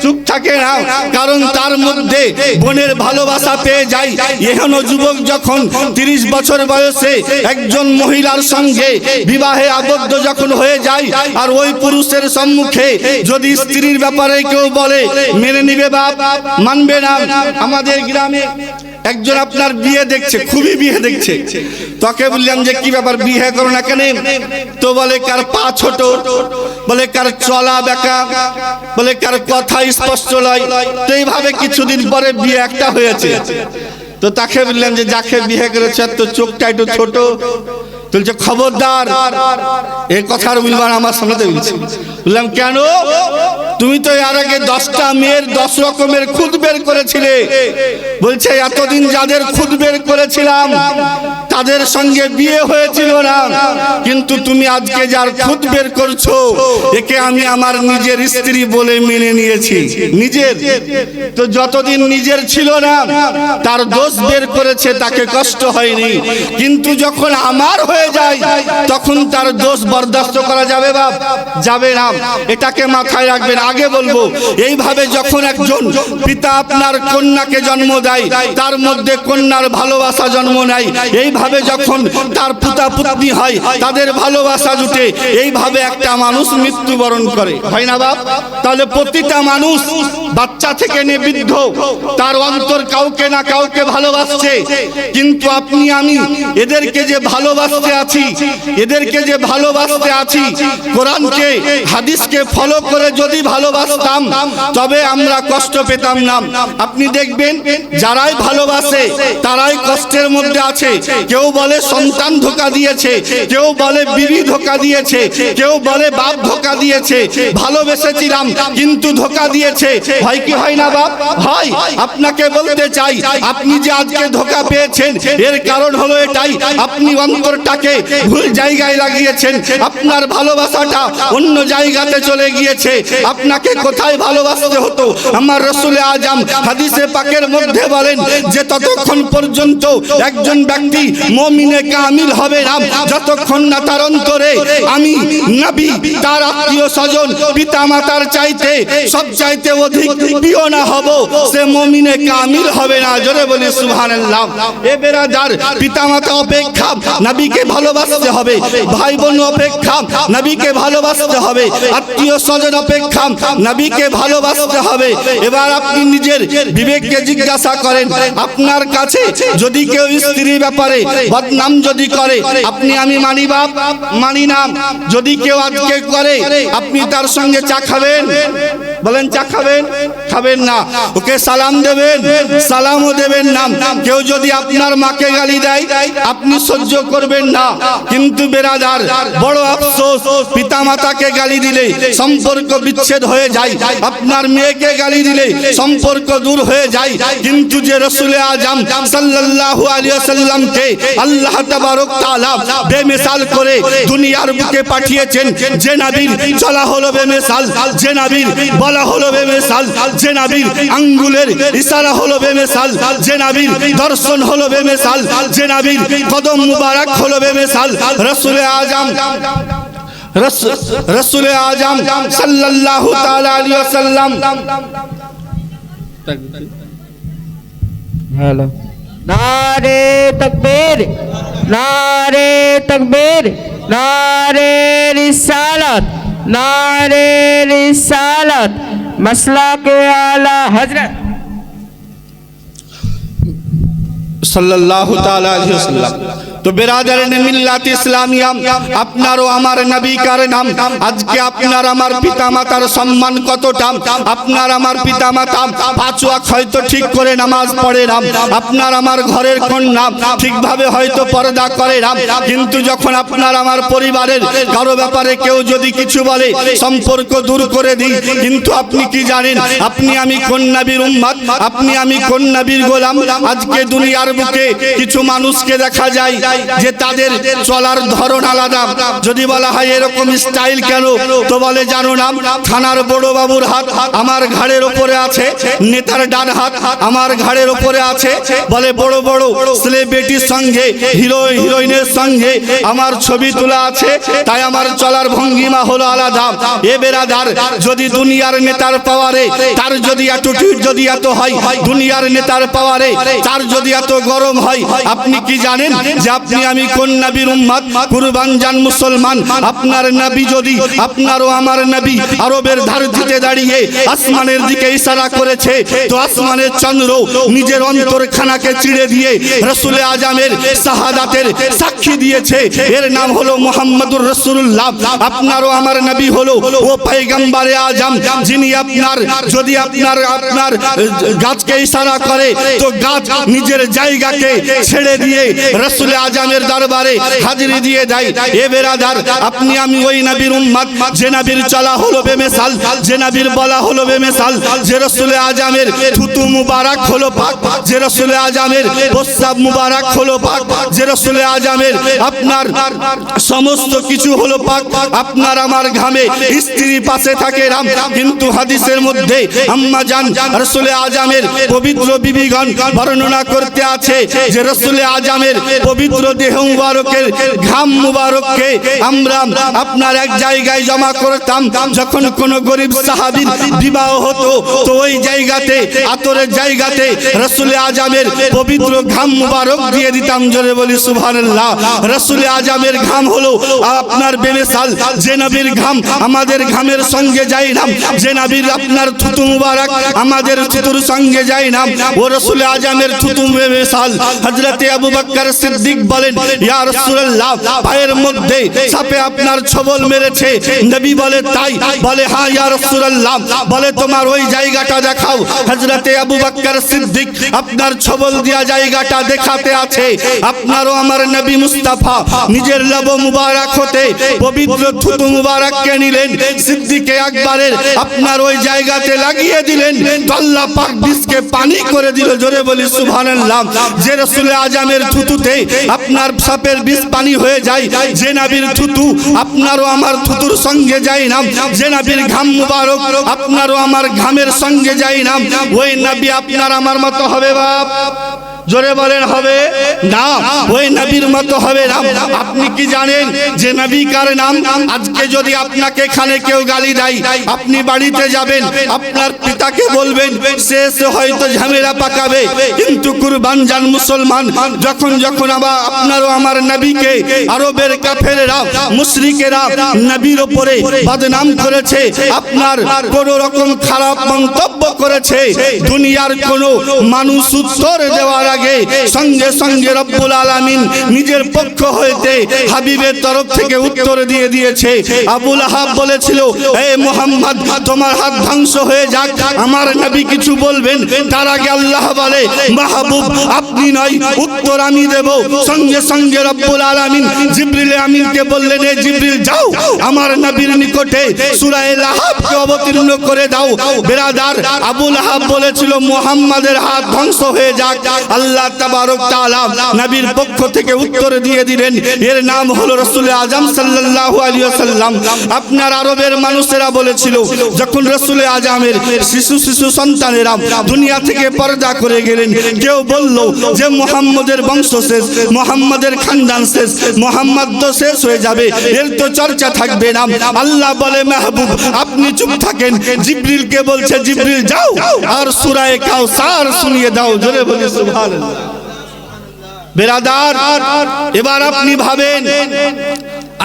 চুপ থাকে না, কারণ তার মধ্যে বোনের ভালোবাসা পেয়ে যায়। এখনো যুবক যখন 30 বছর বয়সে একজন মহিলার সঙ্গে বিবাহে আবদ্ধ যখন হয়ে যায়, আর ওই পুরুষের সম্মুখে যদি স্ত্রীর ব্যাপারে কেউ বলে, মেনে নিবে বাপ? মানবে না। আমাদের গ্রামে একজন আপনার বিয়ে দেখছে, খুবই বিয়ে দেখছে, তোকে বললাম যে কি ব্যাপার বিয়ে করো না কেন? তো বলে কার পা ছোট, বলে কার চলা বেকা, বলে কার কথা স্পষ্ট নয়। তো এইভাবে কিছুদিন পরে বিয়ে একটা হয়েছে। তো তাকে বললাম যে যাকে বিয়ে করেছে তো চোখটা একটু ছোট, বলছে খবরদার এই কথার বলবার আমার সামনে বলছি। বললাম কেন? তুমি তো এর আগে 10টা মেয়ের 10 রকমের খুদ বের করেছিলে। বলছে এতদিন যাদের খুদ বের করেছিলাম তাদের সঙ্গে বিয়ে হয়েছিল না, কিন্তু তুমি আজকে যার খুদ বের করছো একে আমি আমার নিজের স্ত্রী বলে মেনে নিয়েছি। নিজের তো যতদিন নিজের ছিল না তার দোষ বের করেছে, তাকে কষ্ট হয়নি, কিন্তু যখন আমার হয়ে যায় তখন তার দোষ বরদাস্ত করা যাবে বাপ? যাবে না। এটাকে মাথায় রাখবেন। আগে বলবো, এইভাবে যখন একজন পিতা আপনার কন্যাকে জন্ম দেয়, তার মধ্যে কন্যার ভালোবাসা জন্ম নেয়। এইভাবে যখন তার পুতা পুত্নী হয়, তাদের ভালোবাসা জুটে। এইভাবে একটা মানুষ মৃত্যুবরণ করে, হয় না বাপ? তাহলে প্রতিটা মানুষ বাচ্চা থেকে নিয়ে বৃদ্ধ তার অন্তর কাউকে না কাউকে ভালোবাসছে। কিন্তু আপনি আমি এদেরকে যে ভালোবাসতে আছি, এদেরকে যে ভালোবাসতে আছি, কোরআনকে হাদিসকে ফলো করে যদি ভালোবাসতাম তবে আমরা কষ্ট পেতাম না। আপনি দেখবেন যারাই ভালোবাসে তারাই কষ্টের মধ্যে আছে। কেউ বলে সন্তান ধোঁকা দিয়েছে, কেউ বলে বিবি ধোঁকা দিয়েছে, কেউ বলে বাপ ধোঁকা দিয়েছে। ভালোবেসেছিলাম কিন্তু ধোঁকা দিয়েছে। হয় কি হয় না বাপ? হয়। আপনাকে বলতে চাই, আপনি যে আজকে ধোঁকা পেয়েছেন এর কারণ হলো এটাই, আপনি অন্তরটাকে ভুল জায়গায় লাগিয়েছেন, আপনার ভালোবাসাটা অন্য জায়গাতে চলে গিয়েছে। আপনাকে কোথায় ভালোবাসতে হতো? আমার রাসূল আজম হাদিসে পাকের মধ্যে বলেন যে ততক্ষণ পর্যন্ত একজন ব্যক্তি মুমিনে কামিল হবে না যতক্ষণ না তার অন্তরে আমি নবী, তার আত্মীয় স্বজন, পিতা মাতার চাইতে সব চাইতে অধিক প্রিয় না হব, সে মুমিনে কামিল হবে না। জোরে বলি সুবহানাল্লাহ। এ বেরাদার, পিতা মাতা অপেক্ষা নবীকে ভালোবাসতে হবে, ভাই বোন অপেক্ষা নবীকে ভালোবাসতে হবে, আত্মীয় স্বজন অপেক্ষা নবীকে ভালোবাসতে হবে। এবার আপনি নিজের বিবেককে জিজ্ঞাসা করেন, আপনার কাছে যদি কেউ স্ত্রীর ব্যাপারে বদনাম যদি করে, আপনি আমি মানি বাপ? মানি না। যদি কেউ আজকে করে, আপনি তার সঙ্গে চা খাবেন? বলেন চা খাবেন? খাবেন না। ওকে সালাম দেবেন? সালামও দেবেন না। কেউ যদি আপনার মাকে গালি দেয় আপনি সহ্য করবেন না। কিন্তু বেরাদার, বড় আফসোস, পিতা মাতাকে গালি দিলে সম্পর্ক বিচ্ছেদ হয়ে যায়, আপনার মেয়েকে গালি দিলে সম্পর্ক দূর হয়ে যায়। কিন্তু যে রাসূল আজম সাল্লাল্লাহু আলাইহি ওয়াসাল্লামকে আল্লাহ তাবারক তাআলা বেমিসাল করে দুনিয়ার বুকে পাঠিয়েছেন, যে নবীর চলা হলো বেমিসাল, যে নবীর বলা হলো বেমিসাল, যে নবীর আঙ্গুলের ইশারা হলো বেমিসাল, যে নবীর দর্শন হলো বেমিসাল, যে নবীর কদম মুবারক হলো বেমিসাল। রাসূলে আজম রসুলে আজম সাল্লাল্লাহু তাআলা আলাইহি ওয়াসাল্লাম। हेलो नारे तकबीर, नारे तकबीर, नारे रिसालत, नारे रिसालत, मसला के आला हजरत সাল্লাল্লাহু তাআলা আলাইহি ওয়াসাল্লাম। তো বেরাদারানে মিল্লাত ইসলামিয়া, আপনার ও আমার নবী কার নাম। আজকে আপনার আমার পিতামাতার সম্মান কতটা। আপনার আমার পিতামাতা পাঁচ ওয়াক্ত হয়তো ঠিক করে নামাজ পড়ে না, আপনার আমার ঘরের কন্যা ঠিকভাবে হয়তো পর্দা করে না, কিন্তু যখন আপনার আমার পরিবারের কারো ব্যাপারে কেউ যদি কিছু বলে সম্পর্ক দূর করে দিই। কিন্তু আপনি কি জানেন আপনি আমি কোন নবীর উম্মত, আপনি আমি কোন নবীর গোলাম। আজকে দুনিয়ার বুকে কিছু মানুষকে দেখা যায় যে তাদের চলার ধরন আলাদা। যদি বলা হয় এরকম স্টাইল কেন, তো বলে জানো না, থানার বড় বাবুর হাত আমার ঘাড়ের উপরে আছে, নেতার ডান হাত আমার ঘাড়ের উপরে আছে। বলে বড় বড় সেলিব্রিটির সঙ্গে হিরো হিরোইনের সঙ্গে আমার ছবি তোলা আছে, তাই আমার চলার ভঙ্গিমা হলো আলাদা। এ বেরাদার, যদি দুনিয়ার নেতার পাওয়ারে তার যদি অ্যাটিটিউড যদি এত হয়, দুনিয়ার নেতার পাওয়ারে তার যদি এত গরম হয়, আপনি কি জানেন যে আপনি আমি কোন নবীর উম্মত। কুরবান জান মুসলমান, আপনার নবী যদি, আপনারও আমার নবী আরবের ধার দিতে দাঁড়িয়ে আসমানের দিকে ইশারা করেছে, তো আসমানের চন্দ্র নিজের অন্তরখানাকে চিড়ে দিয়ে রাসূলে আজমের শাহাদাতের সাক্ষী দিয়েছে। এর নাম হলো মুহাম্মদুর রাসূলুল্লাহ। আপনারও আমার নবী হলো ও পয়গম্বরে আজম, যিনি আপনার যদি আপনার গাছকে ইশারা করে তো গাছ নিজের জায়গাকে ছেড়ে দিয়ে রাসূলে আজমের দরবারে হাজিরি দিয়ে দেয়। এ বেরাদার, আপনি আমি ওই নবীর উম্মত যে নবীর চলা হলো বেমিসাল, যে নবীর বলা হলো বেমিসাল, যে রাসূলে আজমের থুতু মুবারক হলো পাক, যে রাসূলে আজমের প্রস্রাব মুবারক হলো পাক, যে রাসূলে আজমের আপনার সমস্ত কিছু হলো পাক। আপনার আমার ঘামে স্ত্রী পাশে থাকে রাম, কিন্তু হাদিসের মধ্যে আম্মা জান রাসূলে আজমের পবিত্র বিবিগণ বর্ণনা করতে আছে যে রাসূলে আজমের পবিত্র দেহ মুবারকের ঘাম মুবারককে আমরা আপনার এক জায়গায় জমা করতাম। যখন কোন গরিব সাহাবীর বিবাহ হতো তো ওই জায়গাতে, আতরের জায়গাতে রাসূলে আজমের পবিত্র ঘাম মুবারক দিয়ে দিতাম। জোরে বলি সুবহানাল্লাহ। রাসূলে আজমের ঘাম হলো আপনার বেমিসাল, যে নবীর ঘাম আমাদের ঘামের সঙ্গে যায় না, যে নবীর আপনার থুতু মুবারক আমাদের থুতুর সঙ্গে যায় না, ও রাসূলে আজমের থুতু বেমিসাল। হযরতে আবু বকর সিদ্দিক বলেন, ইয়া রাসূলুল্লাহ, পায়ের মধ্যে সাপে আপনার ছবল মেরেছে। নবী বলে তাই? বলে হ্যাঁ ইয়া রাসূলুল্লাহ। বলে তোমার ওই জায়গাটা দেখাও। হযরতে আবু বকর সিদ্দিক আপনার ছবল দেয়া জায়গাটা দেখাতে আছে। আপনারও আমার নবী মুস্তাফা নিজের লব মুবারক হতে পবিত্র থুতু মুবারককে নিলেন, সিদ্দিকে আকবরের আপনার ওই জায়গাতে লাগিয়ে দিলেন, তো আল্লাহ পাক বিষকে পানি করে দিল। জোরে বলি সুবহানাল্লাহ। যে রাসূলে আজমের থুতুতে আপনার সাপের বিষ পানি হয়ে যায়, যে নবীর থুতু আপনারও আমার থুতুর সঙ্গে যায় না, যে নবীর ঘাম মুবারক আপনারও আমার ঘামের সঙ্গে যায় না, ওই নবী আপনার আমার মতো হবে বাপ? জোরে বলেন হবে না, ওই নবীর মতো হবে না। আপনি কি জানেন যে নবী কার নাম? আজকে যদি আপনাকে এখানে কেউ গালি দেয়, আপনি বাড়িতে যাবেন, আপনার পিতাকে বলবেন, সে হয়তো ঝামেলা পাকাবে, কিন্তু কুরবান জান মুসলমান, যখন যখন আবার আপনারও আমার নবীকে আরবের কাফেররা মুশরিকেরা নবীর উপরে বদনাম করেছে, আপনার কোন রকম খারাপ মন্তব্য করেছে, দুনিয়ার কোন মানুষ উত্তর দেওয়ার আগে সঙ্গে সঙ্গে রব্বুল আলামিন নিজের পক্ষ হইতে হাবিবের তরফ থেকে উত্তর দিয়ে দিয়েছে। আবু লাহাব বলেছিল, হে মুহাম্মদ, তোমার হাত ধ্বংস হয়ে যাক, আমার নবী কিছু বলবেন, তার আগে আল্লাহ বলে, মাহবুব আপনি নয়, উত্তর আমি দেব। সঙ্গে সঙ্গে রব্বুল আলামিন জিবরিল আমিনকে বললেন, হে জিবরিল যাও আমার নবীর নিকটে সূরা লাহাবকে অবতীর্ণ করে দাও। বেরাদার, আবু লাহাব বলেছিল মুহাম্মাদের হাত ধ্বংস হয়ে যাক, আল্লাহ তাবারক তাআলা নবীর পক্ষ থেকে উত্তর দিয়ে দিলেন, এর নাম হলো রাসূল আজম সাল্লাল্লাহু আলাইহি ওয়াসাল্লাম। আপনার আরবের মানুষেরা বলেছিল, যখন রাসূল আজমের শিশু সন্তানেরা দুনিয়া থেকে পর্দা করে গেলেন, কেউ বলল যে মুহাম্মদের বংশ শেষ, মুহাম্মদের খানদান শেষ, মুহাম্মদ তো শেষ হয়ে যাবে, এর তো চর্চা থাকবে না। আল্লাহ বলে, মাহবুব আপনি চুপ থাকেন। জিবরিলকে বলছে, জিবরিল যাও আর সূরা কাউসার শুনিয়ে দাও। জোরে বলি সুবহানাল্লাহ। বেরাদার, এবার আপনি ভাবেন,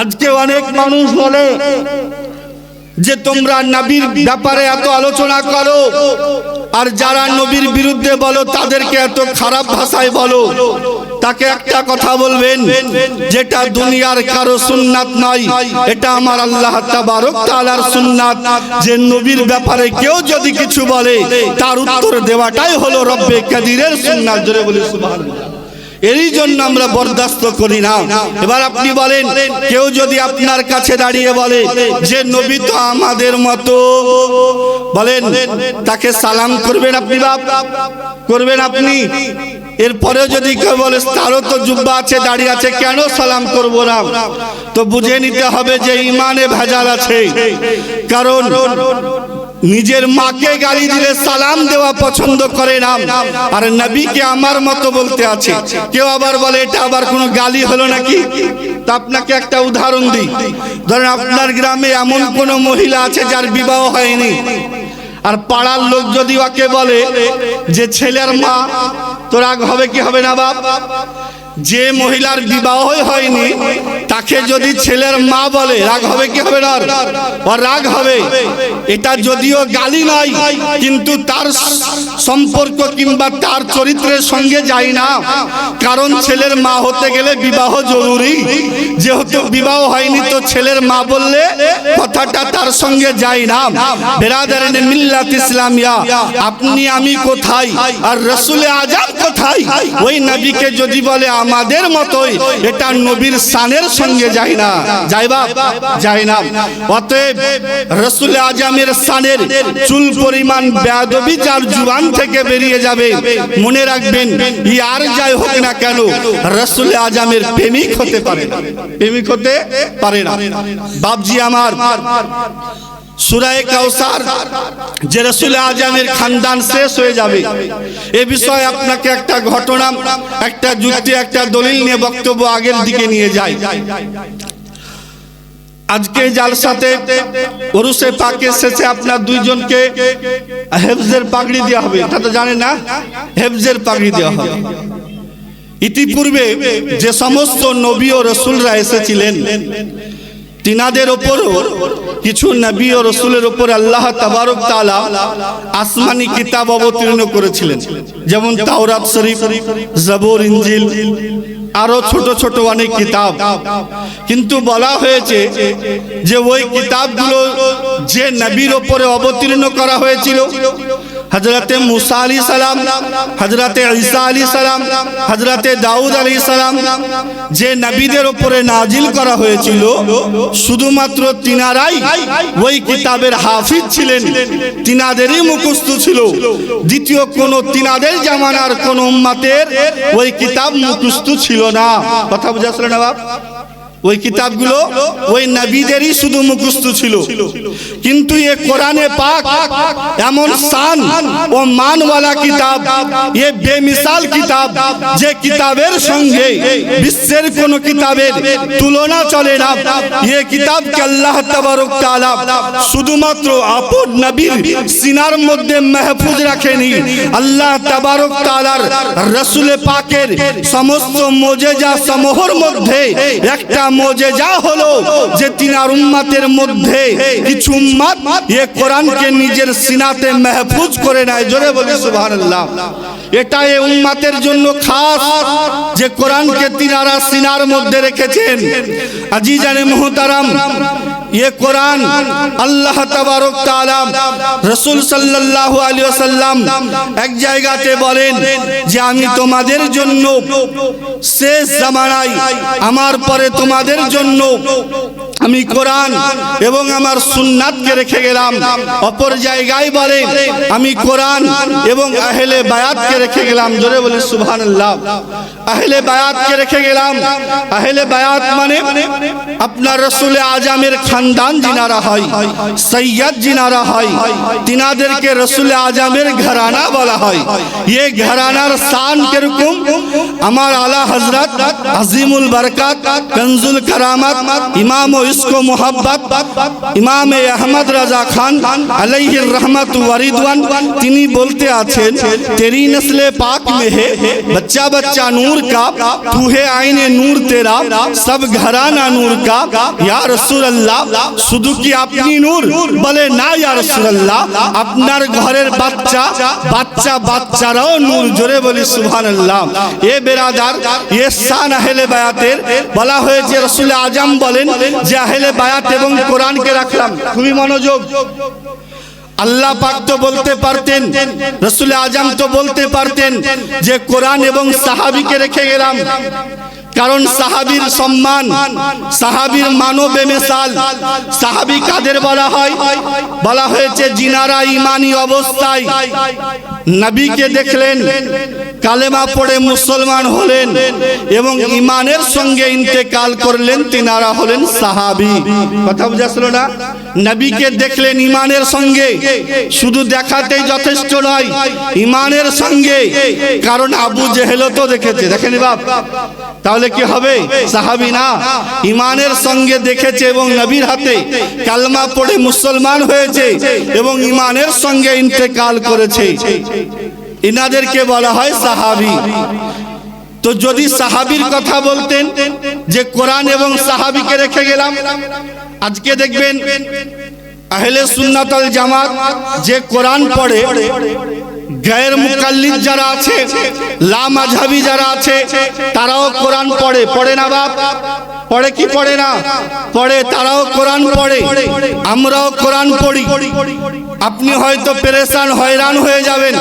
আজকে অনেক মানুষ বলে যে তোমরা নবীর ব্যাপারে এত আলোচনা করো, আর যারা নবীর বিরুদ্ধে বলো তাদেরকে এত খারাপ ভাষায় বলো। তাকে একটা কথা বলবেন, যেটা দুনিয়ার কারো সুন্নাত নয়, এটা আমার আল্লাহ তাবারক তাআলার সুন্নাত, যে নবীর ব্যাপারে কেউ যদি কিছু বলে তার উত্তর দেওয়াটাই হলো রব্বে কাদিরের সুন্নাত। জোরে বলি সুবহানাল্লাহ। এরই জন্য আমরা বরদাস্ত করি না। এবার আপনি বলেন, কেউ যদি আপনার কাছে দাঁড়িয়ে বলে যে নবী তো আমাদের মতো, বলেন তাকে সালাম করবেন আপনি? বাপ করবেন আপনি? এরপরেও যদি কেউ বলে তারও তো জুব্বা আছে, দাঁড়িয়ে আছে, কেন সালাম করব না? তো বুঝে নিতে হবে যে ইমানে ভেজাল আছে। কারণ নিজের মাকে গালি দিলে সালাম দেওয়া পছন্দ করে না, আর নবীকে আমার মতো বলতে আছে। কেউ আবার বলে এটা আবার কোনো গালি হলো নাকি? তা আপনাকে একটা উদাহরণ দিই। ধরেন আপনার গ্রামে এমন কোন মহিলা আছে যার বিবাহ হয়নি, আর পাড়ার লোক যদি ওকে বলে যে ছেলের মা, তো রাগ হবে কি হবে না বাপ? যে মহিলার বিবাহ হয়নি তাকে যদি ছেলের মা বলে রাগ হবে কি হবে না? আর রাগ হবে। এটা যদিও গালি নয়, কিন্তু তার সম্পর্ক কিংবা তার চরিত্রের সঙ্গে যায় না। কারণ ছেলের মা হতে গেলে বিবাহ জরুরি, যেহেতু বিবাহ হয়নি তো ছেলের মা বললে কথাটা তার সঙ্গে যায় না। বেরাদারানে মিল্লাত ইসলামিয়া, আপনি আমি কোথায় আর রাসূল আজম কোথায়? ওই নবীকে যদি বলে আমাদের মতোই, এটা নবীর শানের সঙ্গে যায় না। যায় বাপ? যায় না। অতএব রাসূল আজমের শানের চুল পরিমাণ বেয়াদবি যার জুবান থেকে বেরিয়ে যাবে, মনে রাখবেন আর যাই হোক না কেন রাসূল আজমের প্রেমিক হতে পারে না, প্রেমিক হতে পারে না। বাপজি আমার, সূরা কাউসার যে রাসূল আজমের খানদান শেষ হয়ে যাবে, এ বিষয়ে আপনাকে একটা ঘটনা, একটা যুক্তি, একটা দলিল নিয়ে বক্তব্য আগের দিকে নিয়ে যাই। আজকে জালসাতে ওরুসে পাকের শেষে আপনার দুইজনকে হেফজের পাগড়ি দেওয়া হবে, এটা তো জানেন না? হেফজের পাগড়ি দেওয়া হবে। ইতিপূর্বে যে সমস্ত নবী ও রাসূলরা এসেছিলেন, তিনাদের ওপরও কিছু নবী ও রাসূলের উপর আল্লাহ তাবারক তাআলা আসমানি কিতাব অবতীর্ণ করেছিলেন, যেমন তাওরাত শরীফ, জবুর, ইনজিল, আরো ছোট ছোট অনেক কিতাব। কিন্তু বলা হয়েছে যে ওই কিতাবগুলো যে নবীর উপরে অবতীর্ণ করা হয়েছিল, হযরতে মুসা আলাইহিস সালাম, হযরতে ঈসা আলাইহিস সালাম, হযরতে দাউদ আলাইহিস সালাম, যে নবীদের উপরে নাজিল করা হয়েছিল, শুধুমাত্র তিনারাই ওই কিতাবের হাফিজ ছিলেন, তিনাদেরই মুখস্থ ছিল। দ্বিতীয় কোন তিনাদের জামানার কোন উম্মতের ওই কিতাব মুখস্থ ছিল না। কথা বুঝা আসলে না বাপ? ওই কিতাবগুলো ওই নবীদেরই শুধু মুখস্থ ছিল। কিন্তু এ কোরআনে পাক এমন শান ও মানওয়ালা কিতাব, এ বেমিসাল কিতাব, যে কিতাবের সঙ্গে বিশ্বের কোন কিতাবের তুলনা চলে না। এ কিতাবকে আল্লাহ তাবারক তাআলা শুধুমাত্র আপন নবীর সিনার মধ্যে মাহফুজ রাখেনি, আল্লাহ তাবারক তাআলার রাসূল পাকের সমস্ত মুজিজা সমূহের মধ্যে একটা মুজিজা হলো যে তিনার উম্মতের মধ্যে কিছু উম্মত এই কোরআনকে নিজের সিনাতে মাহফুজ করে নেয়। জোরে বলি সুবহানাল্লাহ। এটা এই উম্মতের জন্য খাস যে কোরআনকে তিনারা সিনার মধ্যে রেখেছেন। আজিজানে মুহতারাম, ये कुरान अल्लाह तबारक ताआला रसूल सल्लल्लाहु अलैहि वसल्लम एक জায়গাতে বলেন যে আমি তোমাদের জন্য শেষ জামানায় আমার পরে তোমাদের জন্য আমি কোরআন এবং আমার সুন্নাতকে রেখে গেলাম। অপর জায়গায় বলে আমি কোরআন এবং আহলে বায়াতকে রেখে গেলাম। জোরে বলে সুবহানাল্লাহ। আহলে বায়াতকে রেখে গেলাম। আহলে বায়াত মানে আপনার রাসূল আজমের খানদান যিনারা হয়, সৈয়দ যিনারা হয়, তিনাদেরকে রাসূল আজমের ঘরানা বলা হয়। ये ঘরানার শান কিরকম? আমার আলা হযরত আজিমুল বরকত कंजुल करामत इमाम इसको मोहब्बत इमाम अहमद रजा खान अलैहि रहमत व रिदवान तिनी बोलते आछेन तेरी नस्ले पाक में है बच्चा बच्चा नूर का, तू है आईने नूर तेरा, सब घराना नूर का। या रसूल अल्लाह শুধু কি আপনি নূর? বলে না ইয়া রাসূলুল্লাহ, আপনার ঘরের বাচ্চা বাচ্চা বাচ্চারাও নূর। জোরে বলি সুবহানাল্লাহ। এ বেরাদার, এ শান আহলে বায়াতের বলা হয়েছে। রাসূল আজম বলেন যে আহলে বায়াত এবং কোরআনকে রাখলাম। খুবই মনোযোগ। আল্লাহ পাক তো বলতে পারতেন, রাসূল আজম তো বলতে পারতেন যে কোরআন এবং সাহাবীকে রেখে গেলাম, কারণ সাহাবীর সম্মান, সাহাবীর মানব বেমিসাল। সাহাবী কাদের বলা হয়? বলা হয়েছে যিনারা ঈমানি অবস্থায় নবীকে দেখলেন, কালেমা পড়ে মুসলমান হলেন এবং ঈমানের সঙ্গে ইন্তেকাল করলেন, তিনারা হলেন সাহাবী। কথা বুঝাছিল না? নবীকে দেখলেন ঈমানের সঙ্গে, শুধু দেখাতেই যথেষ্ট নয়, ঈমানের সঙ্গে। কারণ আবু জেহেলও তো দেখেছে, দেখেনি বাপ? তাহলে কি হবে? সাহাবী না, ঈমানের সঙ্গে দেখেছে এবং নবীর হাতে কালেমা পড়ে মুসলমান হয়েছে এবং ঈমানের সঙ্গে ইন্তেকাল করেছে। ইনাদেরকে বলা হয় সাহাবী। তো যদি সাহাবীর কথা বলতেন যে কোরআন এবং সাহাবীকে রেখে গেলাম, আজকে দেখবেন আহলে সুন্নাত ওয়াল জামাত যে কোরআন পড়ে, গায়ের মুকাল্লিদ যারা আছে, লা মাযহাবী যারা আছে, তারাও কোরআন পড়ে। পড়ে না বাপ? পড়ে কি পড়ে না? পড়ে। তারাও কোরআন পড়ে, আমরাও কোরআন পড়ি। আপনি হয়তো পেরেশান হয়রান হয়ে যাবেন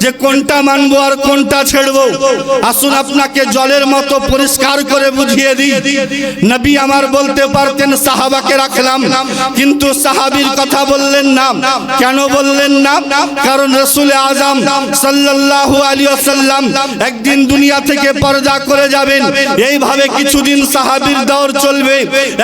যে কোনটা মানবো আর কোনটা ছেড়বো। আসুন আপনাকে জলের মতো পরিষ্কার করে বুঝিয়ে দিই। নবী আমার বলতে পারতেন সাহাবাকে রাখলাম, কিন্তু সাহাবীর কথা বললেন না। কেন বললেন না? কারণ রাসূল আযম সাল্লাল্লাহু আলাইহি ওয়াসাল্লাম একদিন দুনিয়া থেকে পর্দা করে যাবেন। এইভাবে কিছুদিন সাহাবীর দৌর চলবে।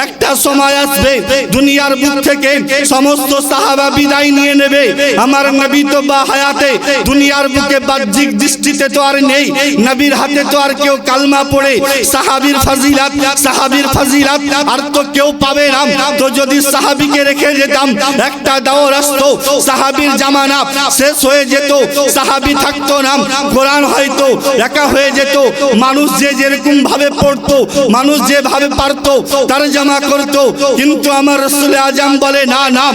একটা সময় আসবে দুনিয়ার বুক থেকে সমস্ত সাহাবা বিদায় নিয়ে নেবে। আমার নবী তো বা হায়াতে দুনিয়ার বুকে বাহ্যিক দৃষ্টিতে তো আর নেই, নবীর হাতে তো আর কেউ কালমা পড়ে সাহাবীর ফজিলত আর তো কেউ পাবে না। তো যদি সাহাবীকে রেখে যেতাম, একটা দৌর আসতো, সাহাবীর জামানা শেষ হয়ে যেত, সাহাবী থাকতো না, কোরআন হয়তো একা হয়ে যেত। মানুষ যে যেরকম ভাবে পড়তো, মানুষ যেভাবে পারতো তরজমা করতো। কিন্তু আমার রাসূল আযম বলে না না,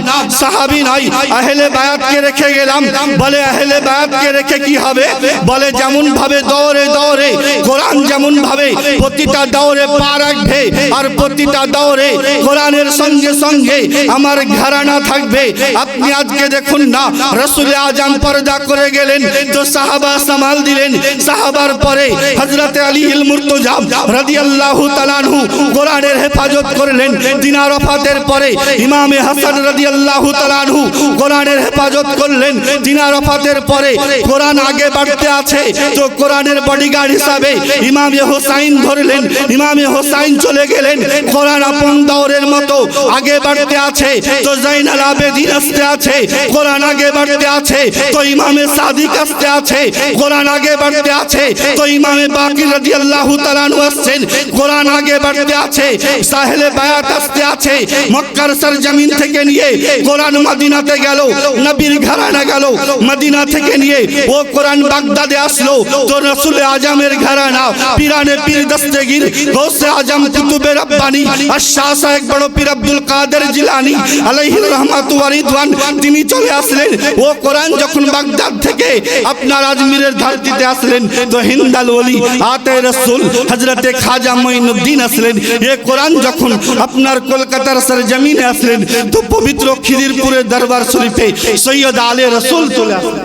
সাহাবী নয়, আহলে বায়াতকে রেখে গেলাম। বলে আহলে বায়াতকে রেখে কি হবে? বলে যেমন ভাবে দৌড়ে দৌড়ে কোরআন যেমন ভাবে প্রতিটা দৌড়ে পা রাখবে আর প্রতিটা দৌড়ে কোরআনের সঙ্গে সঙ্গে আমার ঘরানা থাকবে। আপনি আজকে দেখুন না, রাসূল আযম পর্দা করে গেলেন তো সাহাবা সামাল দিলেন। সাহাবার পরে হযরত আলী ইল মুর্তজা রাদিয়াল্লাহু তাআলা আনহু কোরআনের হেফাজত করলেন। দিনার ওফাতের পরে ইমামে হাসান রাদিয়াল্লাহু তাআলা আনহু কোরআনের হেফাজত করলেন। দিনার ওফাতের পরে কোরআন আগে বাড়তে আছে, তো কোরআনের বডিগার্ড হিসাবে ইমামে হোসাইন ধরলেন। ইমামে হোসাইন চলে গেলেন, কোরআন আপন দৌরের মতো আগে বাড়তে আছে। তো জাইনাল আবেদিন আসতে আছে, কোরআন আগে বাড়তে আছে। তো ইমামে সাদিক আসতে আছে, কোরআন আগে বাড়তে আছে। তো ইমামে বাকির রাদিয়াল্লাহু তাআলা আনহু আসছেন, কোরআন আগে বাড়তে আছে। সাহেলে বায়াত আসতে আছে। মক্কার সরজমিন থেকে নিয়ে কোরআন মদিনাতে গেল, নবীর ঘরানা গেল। মদিনা থেকে নিয়ে ও কোরআন বাগদাদে আসলো। তো রাসূল আযমের ঘরানা পীরানে পীর দস্তগীর গৌসে আযম কুতুবে রব্বানি আশা শাহ বড় পীর আব্দুল কাদের জিলানী আলাইহি রহমাত ওয়া রিদওয়ান তিনি চলে আসলেন। ও কোরআন যখন বাগদাদ থেকে আপনার আজমিরের ধরতিতে আসলেন, তো হিন্দাল ওলি আতে রাসূল হযরতে খাজা মুঈনুদ্দিন আসলেন। এই কোরআন যখন আপনার কলকাতার সরজমিনে আসলেন, তো পবিত্র খিদিরপুরের দরবার শরীফে সৈয়দ আলী রাসূল চলে আসলেন।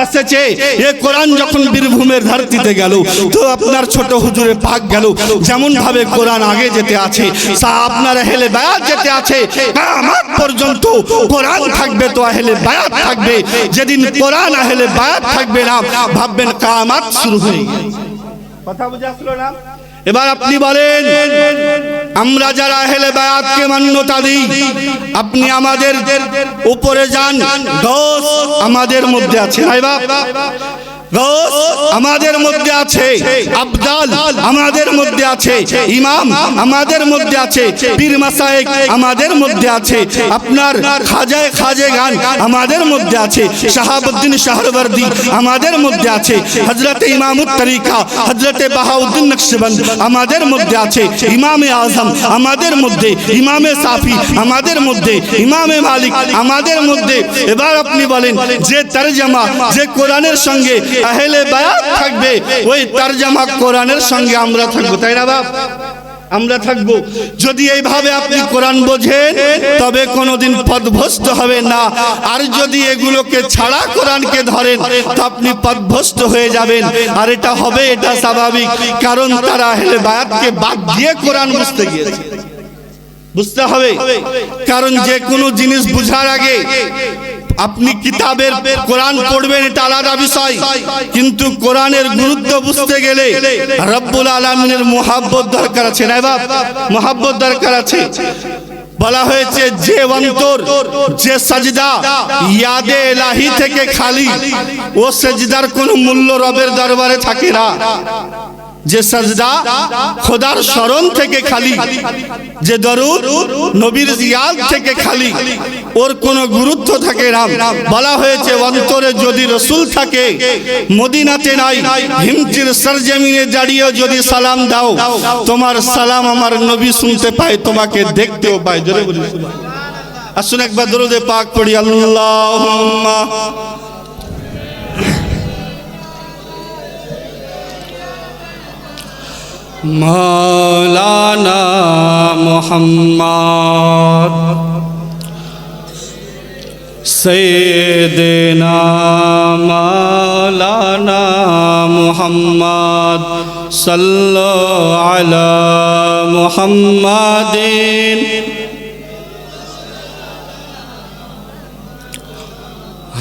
এসেছে। এই কোরআন যখন বীরভূমের ধরতিতে গেল তো আপনার ছোট হুজুরে পাক গেল, যেমন ভাবে কোরআন আগে যেতে আছে আপনার আহলে বায়াত যেতে আছে, কিয়ামত পর্যন্ত কোরআন থাকবে তো আহলে বায়াত থাকবে। যেদিন কোরআন আহলে বায়াত থাকবে না ভাববেন কিয়ামত শুরু হয়ে গেছে। কথা বুঝে আসলো না? এবার আপনি বলেন, আমরা যারা আহলে বায়াতকে মান্যতা দিই, আপনি আমাদের উপরে যান, গৌস আমাদের মধ্যে আছে, নাই বাপ? গৌস আমাদের মধ্যে আছে, আবদাল আমাদের মধ্যে আছে, ইমাম আমাদের মধ্যে আছে, পীর মাসায়েক আমাদের মধ্যে আছে, আপনার খাজেগান আমাদের মধ্যে আছে, শাহাবুদ্দিন শাহরওয়ার্দী আমাদের মধ্যে আছে, হযরত ইমামুত তরিকা হযরত বাহাউদ্দিন নকশবন্দ আমাদের মধ্যে আছে, ইমামে আজম আমাদের মধ্যে, ইমামে সাফি আমাদের মধ্যে, ইমামে মালিক আমাদের মধ্যে। এবার আপনি বলেন, যে তরজমা যে কোরআনের সঙ্গে আহলে বায়াত থাকবে, ওই তরজমা কোরআনের সঙ্গে আমরা থাকবো, তাই না বাপ? আমরা থাকবো। যদি এইভাবে আপনি কোরআন বোঝেন তবে কোনোদিন পথভ্রষ্ট হবেন না, আর যদি এগুলোকে ছাড়া কোরআনকে ধরেন তো আপনি পথভ্রষ্ট হয়ে যাবেন। আর এটা হবে, এটা স্বাভাবিক, কারণ তারা আহলে বায়াতকে বাদ দিয়ে কোরআন বুঝতে গিয়েছে। বুঝতে হবে, কারণ যে কোনো জিনিস বুঝার আগে আপনি কিতাবের কোরআন পড়বেন, এটা আলাদা বিষয়, কিন্তু কোরআনের গুরুত্ব বুঝতে গেলে রব্বুল আলামিনের মুহাব্বত দরকার আছে, না বাপ? মুহাব্বত দরকার আছে। বলা হয়েছে যে অন্তর, যে সাজদা ইয়াদে ইলাহি থেকে খালি, ও সাজদার কোনো মূল্য রবের দরবারে থাকে না। যে সাজদা খোদার স্মরণ থেকে খালি, যে দরুদ নবীর জিয়াদ থেকে খালি, ওর কোনো গুরুত্ব থাকে না। বলা হয়েছে অন্তরে যদি রসুল থাকে, মদিনাতে নাই, হিমচির সরজমিনে দাঁড়িয়ে যদি সালাম দাও, তোমার সালাম আমার নবী শুনতে পায়, তোমাকে দেখতেও পায়। জোরে বলি সুবহানাল্লাহ। আসুন একবার দরুদে পাক পড়ি, আল্লাহুম্মা मौलाना मोहम्मद सैयदना मौलाना मोहम्मद सल्लल्लाहु अला मुहम्मदिन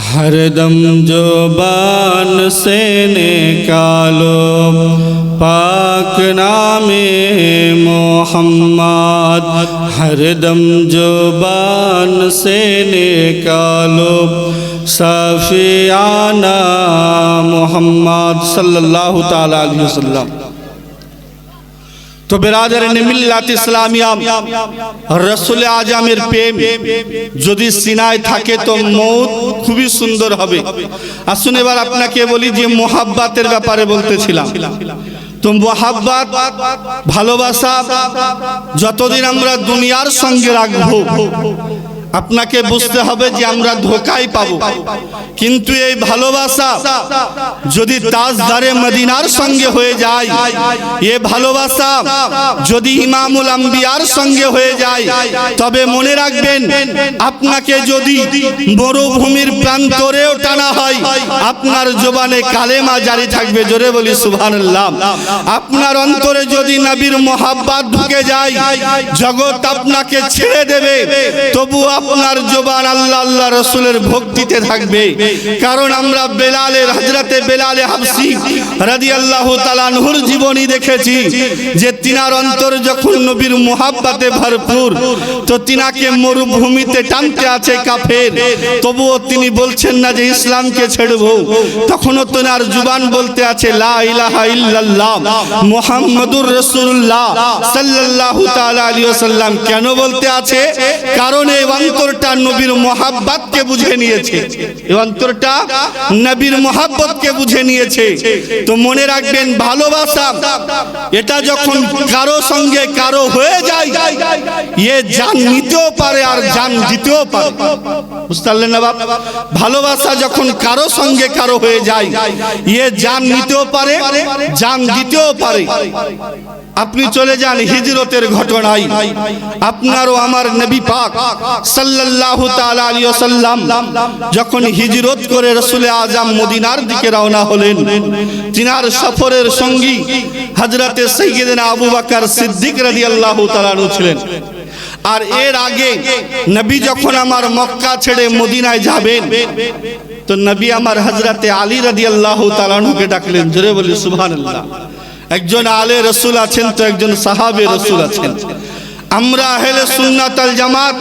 हरदम जुबान से निकालो पाक नामे मोहम्मद, हरदम जुबान से निकालो सफियाना मोहम्मद सल्लल्लाहु ताला अलैहि वसल्लम। तो बिरादरान मिल्लात इस्लामिया, रसूल आजमेर प्रेम যদি সিনায় থাকে তো মৌত খুবই সুন্দর হবে। আসুন এবার আপনাকে বলি যে মোহাব্বতের ব্যাপারে বলতেছিলাম। তো মোহাব্বত, ভালোবাসা যতদিন আমরা দুনিয়ার সঙ্গে রাখবো, আপনাকে বুঝতে হবে যে আমরা ধোঁকায় পাবো। কিন্তু এই ভালোবাসা যদি তাজদারে মদিনার সঙ্গে হয়ে যায়, এ ভালোবাসা যদি ইমামুল আম্বিয়ার সঙ্গে হয়ে যায়, তবে মনে রাখবেন আপনাকে যদি মরুভূমির প্রান্তরেও টানা হয়, আপনার জবানে কালেমা জারি থাকবে। জোরে বলি সুবহানাল্লাহ। আপনার অন্তরে যদি নবীর মোহাব্বত ঢুকে যায়, জগৎ আপনাকে ছেড়ে দেবে, তবু আপনার জবান আল্লাহ আল্লাহ রাসূলের ভক্তিতে থাকবে। কারণ আমরা বেলালের, হযরতে বেলালে হাবশী রাদিয়াল্লাহু তাআলা আনহুর জীবনী দেখেছি যে তিনার অন্তর যখন নবীর মোহাব্বতে ভরপুর, তো তিনাকে মরুভূমিতে টানতে আছে কাফের, তবুও তিনি বলছেন না যে ইসলামকে ছেড়বো। তখনও তিনার জুবান বলতে আছে লা ইলাহা ইল্লাল্লাহ মুহাম্মাদুর রাসূলুল্লাহ সাল্লাল্লাহু তাআলা আলাইহি ওয়াসাল্লাম। কেন বলতে আছে? কারণ এই অন্তরটা নবীর মোহাব্বতকে বুঝে নিয়েছে, এই অন্তরটা নবীর মোহাব্বতকে বুঝে নিয়েছে। তো মনে রাখবেন, ভালোবাসা এটা যখন কারো সঙ্গে কারো হয়ে যায়, এ জান নিতেও পারে আর জান দিতেও পারে। বুঝতে পারলেন না বাপ? ভালোবাসা যখন কারো সঙ্গে কারো হয়ে যায়, এ জান নিতেও পারে, জান দিতেও পারে। আপনি চলে যান হিজরতের ঘটনায়। আপনার ও আমার নবী পাক সাল্লাল্লাহু তাআলা আলাইহি ওয়াসাল্লাম যখন হিজরত করে রাসূলে আজম মদিনার দিকে রওনা হলেন, তিনার সফরের সঙ্গী হযরতে সাইয়্যিদনা আবু বকর সিদ্দিক রাদিয়াল্লাহু তাআলা আনহু ছিলেন। আর এর আগে নবী যখন আমার মক্কা ছেড়ে মদিনায় যাবেন, তো নবী আমার হযরতে আলী রাদিয়াল্লাহু তাআলা আনহুকে ডাকলেন। জোরে বলি সুবহানাল্লাহ। একজন আলে রাসূল আছেন, তো একজন সাহাবে রাসূল আছেন। আমরা আহলে সুন্নাত আল জামাত,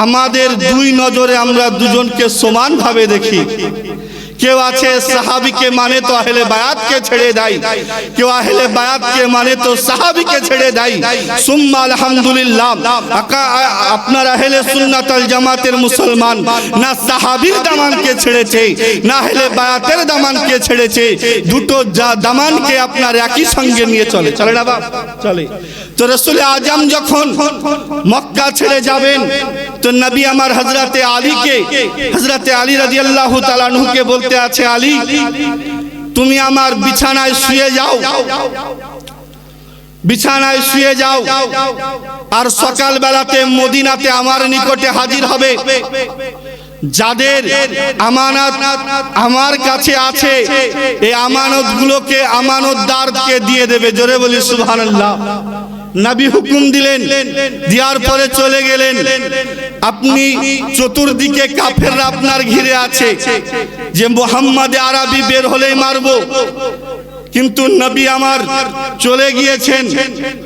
আমাদের দুই নজরে আমরা দুজনকে সমান ভাবে দেখি। কেউ আছে সাহাবীকে মানে তো আহলে বায়াতকে ছেড়ে দেয়, কেউ আহলে বায়াতকে মানে তো সাহাবীকে ছেড়ে দেয়। সুম্মা আলহামদুলিল্লাহ, আপনার আহলে সুন্নাত আল জামাতের মুসলমান না সাহাবীর দামানকে ছেড়েছে, না আহলে বায়াতের দামানকে ছেড়েছে, দুটো দামানকে আপনার একই সঙ্গে নিয়ে চলে। চলে না বাপ? চলে। তো রাসূল আজম যখন মক্কা ছেড়ে যাবেন, তো নবী আমার হযরতে আলীকে, হযরতে আলী রাদিয়াল্লাহু তাআলা আনহুকে বলতে আছে, আলী তুমি আমার বিছানায় শুয়ে যাও, বিছানায় শুয়ে যাও, আর সকাল বেলাতে মদিনাতে আমার নিকটে হাজির হবে। যাদের আমানত আমার কাছে আছে, এই আমানতগুলোকে আমানতদারকে দিয়ে দেবে। জোরে বলি সুবহানাল্লাহ। নবী হুকুম দিলেন, দেওয়ার পরে চলে গেলেন। আপনি চতুর্দিকে কাফেররা আপনার ঘিরে আছে যে মুহাম্মদ আরবি বের হলেই মারবো, কিন্তু নবী আমার চলে গিয়েছেন।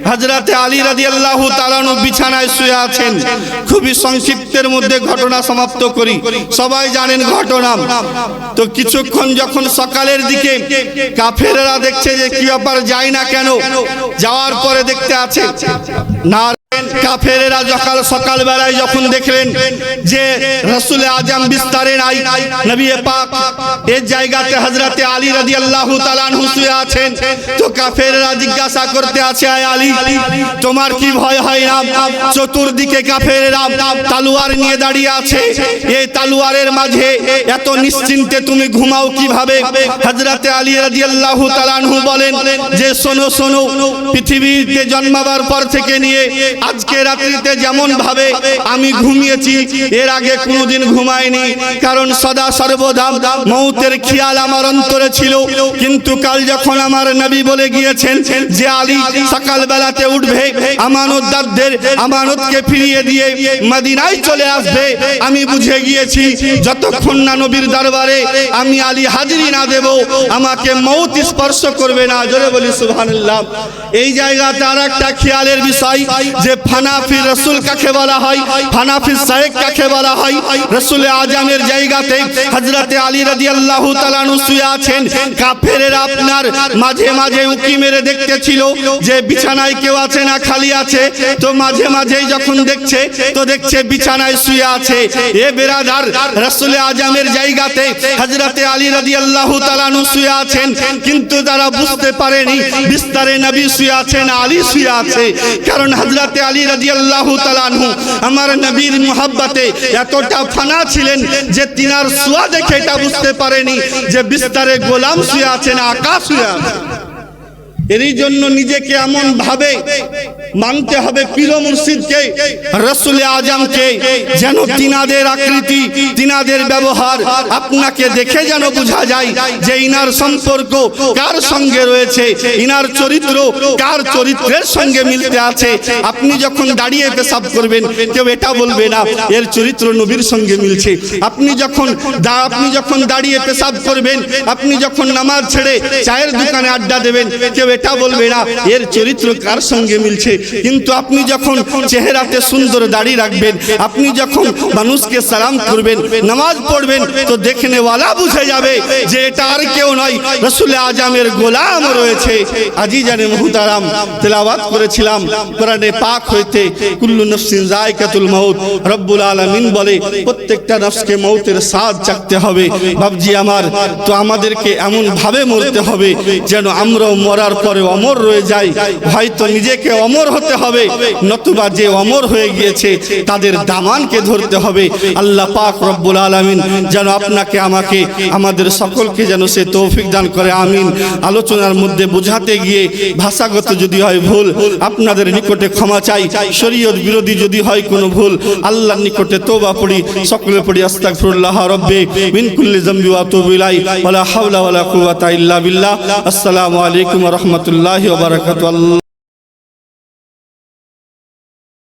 হযরতে আলী রাদিয়াল্লাহু তাআলা আনহু বিছানায় শুয়ে আছেন। খুবই সংক্ষিপ্তের মধ্যে ঘটনা সমাপ্ত করি, সবাই জানেন ঘটনা। তো কিছুক্ষণ যখন সকালের দিকে কাফেররা দেখছে যে কি ব্যাপার, যায় না কেন, যাওয়ার পরে দেখতে আছে না, কাফেরেরা সকাল বেলায় যখন দেখলেন যে রাসূল আজম বিস্তারে নাই, নবী পাক এই জায়গাতে হযরতে আলী রাদিয়াল্লাহু তাআলা আনহু শুয়ে আছেন, তো কাফেরেরা জিজ্ঞাসা করতে আছে, আয় আলী তোমার কি ভয় হয় না? চতুর্দিকে কাফেরেরা তলোয়ার নিয়ে দাঁড়িয়ে আছে, এই তলোয়ারের মাঝে এত নিশ্চিন্তে তুমি ঘুমাও কিভাবে? হযরতে আলী রাদিয়াল্লাহু তাআলা আনহু বলেন যে শোনো শোনো, পৃথিবীতে জন্মাবার পর থেকে নিয়ে আজকে রাত্রিতে যেমন ভাবে আমি ঘুমিয়েছি, এর আগে কোনোদিন ঘুমাইনি। কারণ সদা সর্বদা মৌতের খেয়াল আমার অন্তরে ছিল। কিন্তু কাল যখন আমার নবী বলে গিয়েছেন যে আলী সকাল বেলাতে উঠবে, আমানতদারদের আমানতকে ফিরিয়ে দিয়ে মদিনায় চলে আসবে, আমি বুঝে গিয়েছি যতক্ষণ না নবীর দরবারে আমি আলী হাজিরি না দেব, আমাকে মৌত স্পর্শ করবে না। জোরে বলি সুবহানাল্লাহ। এই জায়গাতে আর একটা খেয়ালের বিষয় যে ফানাফি রাসূল কাকে বলা হয়, ফানাফি শাইখ কাকে বলা হয়। রাসূল আজমের জায়গাতে হযরতে আলী রাদিয়াল্লাহু তাআলা আনহু শুয়ে আছেন। কাফেরেরা আপনার মাঝে মাঝে উকি মেরে দেখতেছিল যে বিছানায় কেউ আছে না খালি আছে, তো মাঝে মাঝেই যখন দেখছে তো দেখছে বিছানায় শুয়ে আছে। এ বেরাদার, রাসূল আজমের জায়গাতে হযরতে আলী রাদিয়াল্লাহু তাআলা আনহু শুয়ে আছেন, কিন্তু তারা বুঝতে পারেনি বিস্তারে নবী শুয়ে আছেন, আলী শুয়ে আছে। কারণ হযরতে আলী রাদিয়াল্লাহু তাআলা আনহু আমার নবীর মুহাব্বতে এতটা ফানা ছিলেন যে তিনার শোয়া দেখে এটা বুঝতে পারেনি যে বিস্তারে গোলাম শুয়ে আছেন, আকা শুয়ে আছেন। এরই জন্য নিজেকে এমন ভাবে মানতে হবে পীর মুর্শিদকে, রাসূল আজমকে, যেন তিনাদের আকৃতি, তিনাদের ব্যবহার আপনাকে দেখে যেন বোঝা যায় যে ইনার সম্পর্ক কার সঙ্গে রয়েছে, ইনার চরিত্র কার চরিত্রের সঙ্গে মিলতে আছে। আপনি যখন দাঁড়িয়ে পেশাব করবেন, কেউ এটা বলবে না এর চরিত্র নবীর সঙ্গে মিলছে। আপনি যখন দাঁড়িয়ে পেশাব করবেন, আপনি যখন নামাজ ছেড়ে চায়ের দোকানে আড্ডা দেবেন, কেউ এটা বলবে না এর চরিত্র কার সঙ্গে মিলছে। কিন্তু আপনি যখন চেহারাতে সুন্দর দাড়ি রাখবেন, আপনি যখন মানুষকে সালাম করবেন, নামাজ পড়বেন, তো দেখনেওয়ালা বুঝে যাবে যে এটা আর কেউ নয়, রাসূল আজমের গোলাম রয়েছে। আজিজানে মুহতারাম, তেলাওয়াত করেছিলাম কোরআনে পাক হইতে, কুল্লু নফসিন যায়কাতুল মাউত। রব্বুল আলামিন বলে প্রত্যেকটা নফসকে মৌতের স্বাদ চাখতে হবে। বাবজি আমার, তো আমাদেরকে এমন ভাবে মরতে হবে যেন আমরাও মরার পরে অমর রয়ে যাই। হয়তো নিজেকে অমর হতে হবে, নতুবা যে অমর হয়ে গিয়েছে তাদের দামানকে ধরতে হবে। আল্লাহ পাক রব্বুল আলামিন যেন আপনাকে আমাকে আমাদের সকলকে যেন সে তৌফিক দান করে, আমিন। আলোচনার মধ্যে বোঝাতে গিয়ে ভাষাগত যদি হয় ভুল, আপনাদের নিকটে ক্ষমা চাই। শরীয়ত বিরোধী যদি হয় কোনো ভুল, আল্লাহর নিকটে তওবা পড়ি, সকলে পড়ি আস্তাগফিরুল্লাহ রাব্বি মিন কুল্লি যামবি ওয়া আতুবু ইলাইহি ওয়া লা হাওলা ওয়া লা কুওয়াতা ইল্লা বিল্লাহ। আসসালামু আলাইকুম ওয়া রাহমাতুল্লাহি ওয়া বারাকাতুহু।